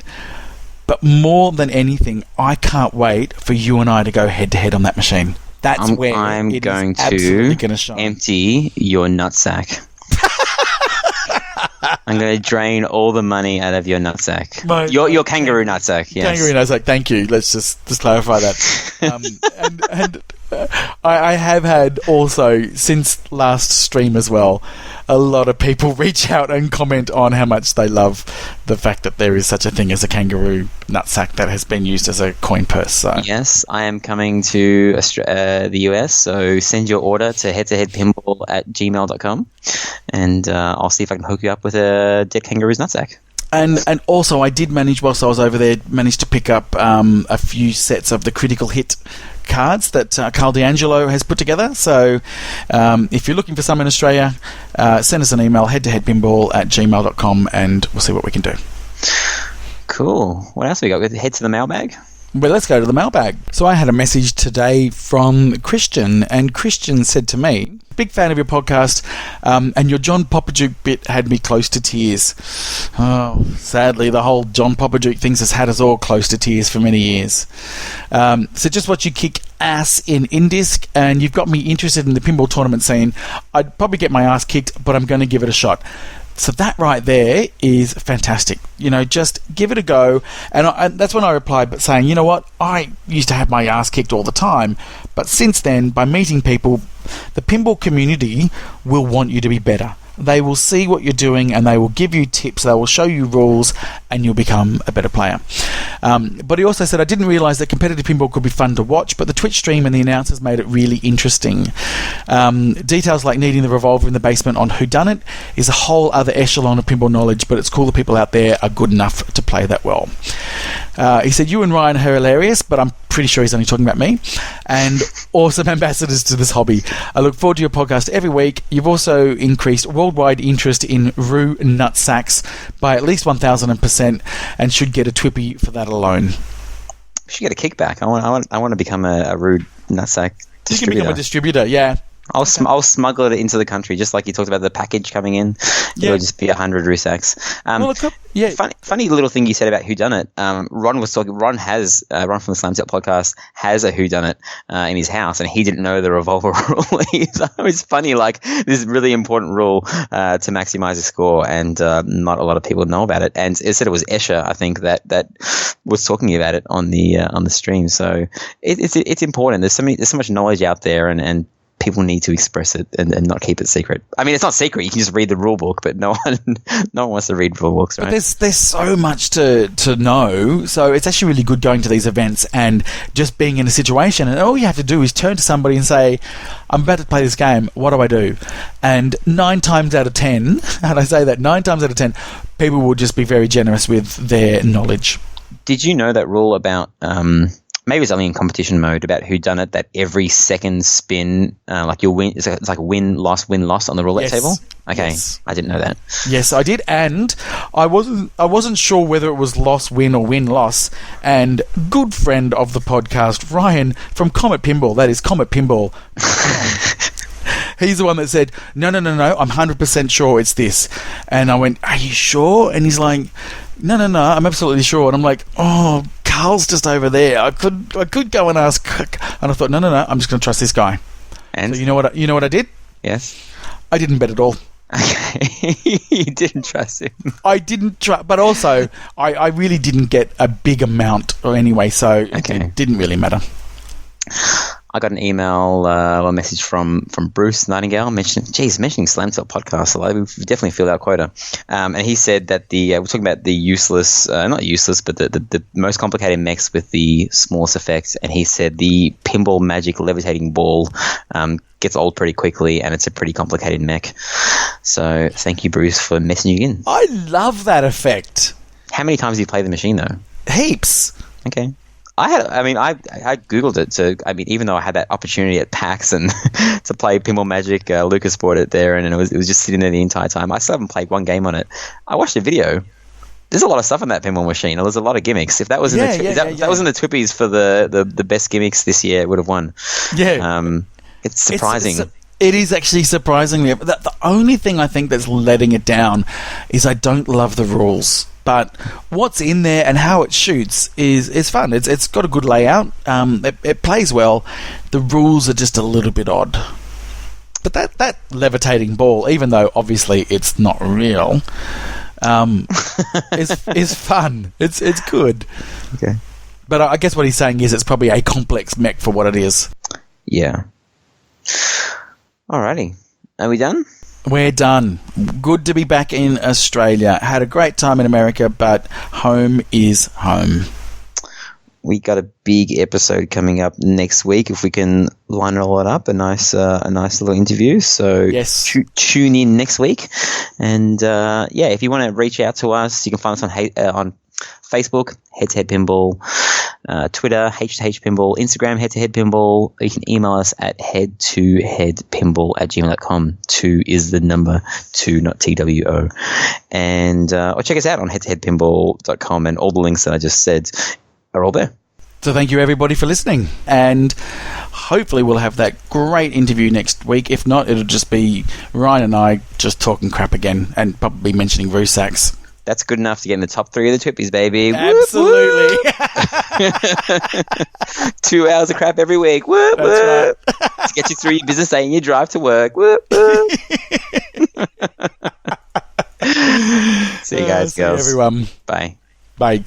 S2: but more than anything, I can't wait for you and I to go head-to-head on that machine. That's where
S3: I'm going
S2: to shine.
S3: Empty your nutsack. I'm going to drain all the money out of your nutsack. Your kangaroo nutsack, yes.
S2: Kangaroo nutsack, thank you. Let's just clarify that. I have had also, since last stream as well, a lot of people reach out and comment on how much they love the fact that there is such a thing as a kangaroo nutsack that has been used as a coin purse. So. Yes,
S3: I am coming to the US, so send your order to head2headpinball@gmail.com, and I'll see if I can hook you up with a dead kangaroo's nutsack.
S2: And also, I did manage, whilst I was over there, to pick up a few sets of the Critical Hit cards that Carl D'Angelo has put together. So if you're looking for some in Australia, send us an email, head2headpinball@gmail.com, and we'll see what we can do.
S3: Cool. What else have we got? We head to the mailbag?
S2: Well, let's go to the mailbag. So I had a message today from Christian, and Christian said to me, big fan of your podcast, and your John Popaduke bit had me close to tears. Oh, sadly, the whole John Popaduke thing has had us all close to tears for many years. So just watch you kick ass in Indisc, and you've got me interested in the pinball tournament scene. I'd probably get my ass kicked, but I'm going to give it a shot. So that right there is fantastic. Just give it a go. And that's when I replied, but saying, you know what, I used to have my ass kicked all the time, but since then, by meeting people, the pinball community will want you to be better. They will see what you're doing and they will give you tips. They will show you rules and you'll become a better player. But he also said, I didn't realise that competitive pinball could be fun to watch, but the Twitch stream and the announcers made it really interesting. Details like needing the revolver in the basement on whodunit is a whole other echelon of pinball knowledge, but it's cool the people out there are good enough to play that well. He said, you and Ryan are hilarious, but I'm pretty sure he's only talking about me, and awesome ambassadors to this hobby. I look forward to your podcast every week. You've also increased worldwide interest in roux nutsacks by at least 1,000% and should get a Twippy for that alone.
S3: We should get a kickback. I want to become a roux nutsack distributor.
S2: You can become a distributor, yeah.
S3: I'll smuggle it into the country, just like you talked about the package coming in.
S2: Yeah.
S3: It'll just be 100 Rusaks. Funny little thing you said about whodunit. Ron was talking. Ron from the Slam Tilt podcast has a whodunit in his house, and he didn't know the revolver rule. It's funny, like this really important rule to maximize the score, and not a lot of people know about it. And it said it was Escher, I think, that was talking about it on the stream. So it's important. There's so much knowledge out there, and people need to express it and not keep it secret. I mean, it's not secret. You can just read the rule book, but no one wants to read rule books, right?
S2: But there's so much to know. So it's actually really good going to these events and just being in a situation. And all you have to do is turn to somebody and say, I'm about to play this game. What do I do? And 9 times out of 10, and I say that 9 times out of 10, people will just be very generous with their knowledge.
S3: Did you know that rule about... maybe it's only in competition mode about whodunit, that every second spin, like you'll win, it's like win loss on the roulette table. Okay, yes. I didn't know that.
S2: Yes, I did, and I wasn't sure whether it was loss win or win loss. And good friend of the podcast, Ryan from Comet Pinball, that is Comet Pinball. He's the one that said, no, I'm 100% sure it's this. And I went, are you sure? And he's like, no, I'm absolutely sure. And I'm like, oh, Carl's just over there. I could go and ask. And I thought, no, I'm just going to trust this guy.
S3: And
S2: so you know what I did?
S3: Yes.
S2: I didn't bet at all.
S3: Okay. You didn't trust him.
S2: I didn't trust, but also I really didn't get a big amount anyway, so it didn't really matter.
S3: I got an email or a message from Bruce Nightingale mentioning Slam Tilt podcast. We definitely filled our quota. And he said that we're talking about the useless, not useless, but the most complicated mechs with the smallest effects. And he said the Pinball Magic levitating ball gets old pretty quickly, and it's a pretty complicated mech. So thank you, Bruce, for messaging in.
S2: I love that effect.
S3: How many times have you played the machine, though?
S2: Heaps.
S3: Okay. I Googled it. So, even though I had that opportunity at PAX and to play Pinball Magic, Lucas brought it there, and it was just sitting there the entire time. I still haven't played one game on it. I watched a video. There's a lot of stuff on that pinball machine. There's a lot of gimmicks. If that was in that was in the Twippies for the best gimmicks this year, it would have won. Yeah. It's surprising.
S2: It is actually surprisingly. The only thing I think that's letting it down is I don't love the rules. But what's in there and how it shoots is fun. It's got a good layout. It plays well. The rules are just a little bit odd. But that levitating ball, even though obviously it's not real, is fun. It's good.
S3: Okay.
S2: But I guess what he's saying is it's probably a complex mech for what it is.
S3: Yeah. Alrighty. Are we done?
S2: We're done. Good to be back in Australia. Had a great time in America, but home is home.
S3: We got a big episode coming up next week. If we can line it all up, a nice little interview. So
S2: yes.
S3: Tune in next week. And if you want to reach out to us, you can find us on Facebook, Head2Head Pinball, Twitter, Head2Head Pinball, Instagram, Head2Head Pinball. You can email us at head2headpinball@gmail.com. 2 is the number 2, not TWO. And or check us out on head2headpinball.com, and all the links that I just said are all there.
S2: So thank you everybody for listening, and hopefully we'll have that great interview next week. If not, it'll just be Ryan and I just talking crap again and probably mentioning Rusaks.
S3: That's good enough to get in the top 3 of the Twippies, baby.
S2: Absolutely.
S3: Whoop, whoop. 2 hours of crap every week. Whoop,
S2: That's
S3: whoop. Right. To get you through your business day and your drive to work. Whoop, whoop. See you guys, girls.
S2: See you everyone.
S3: Bye.
S2: Bye.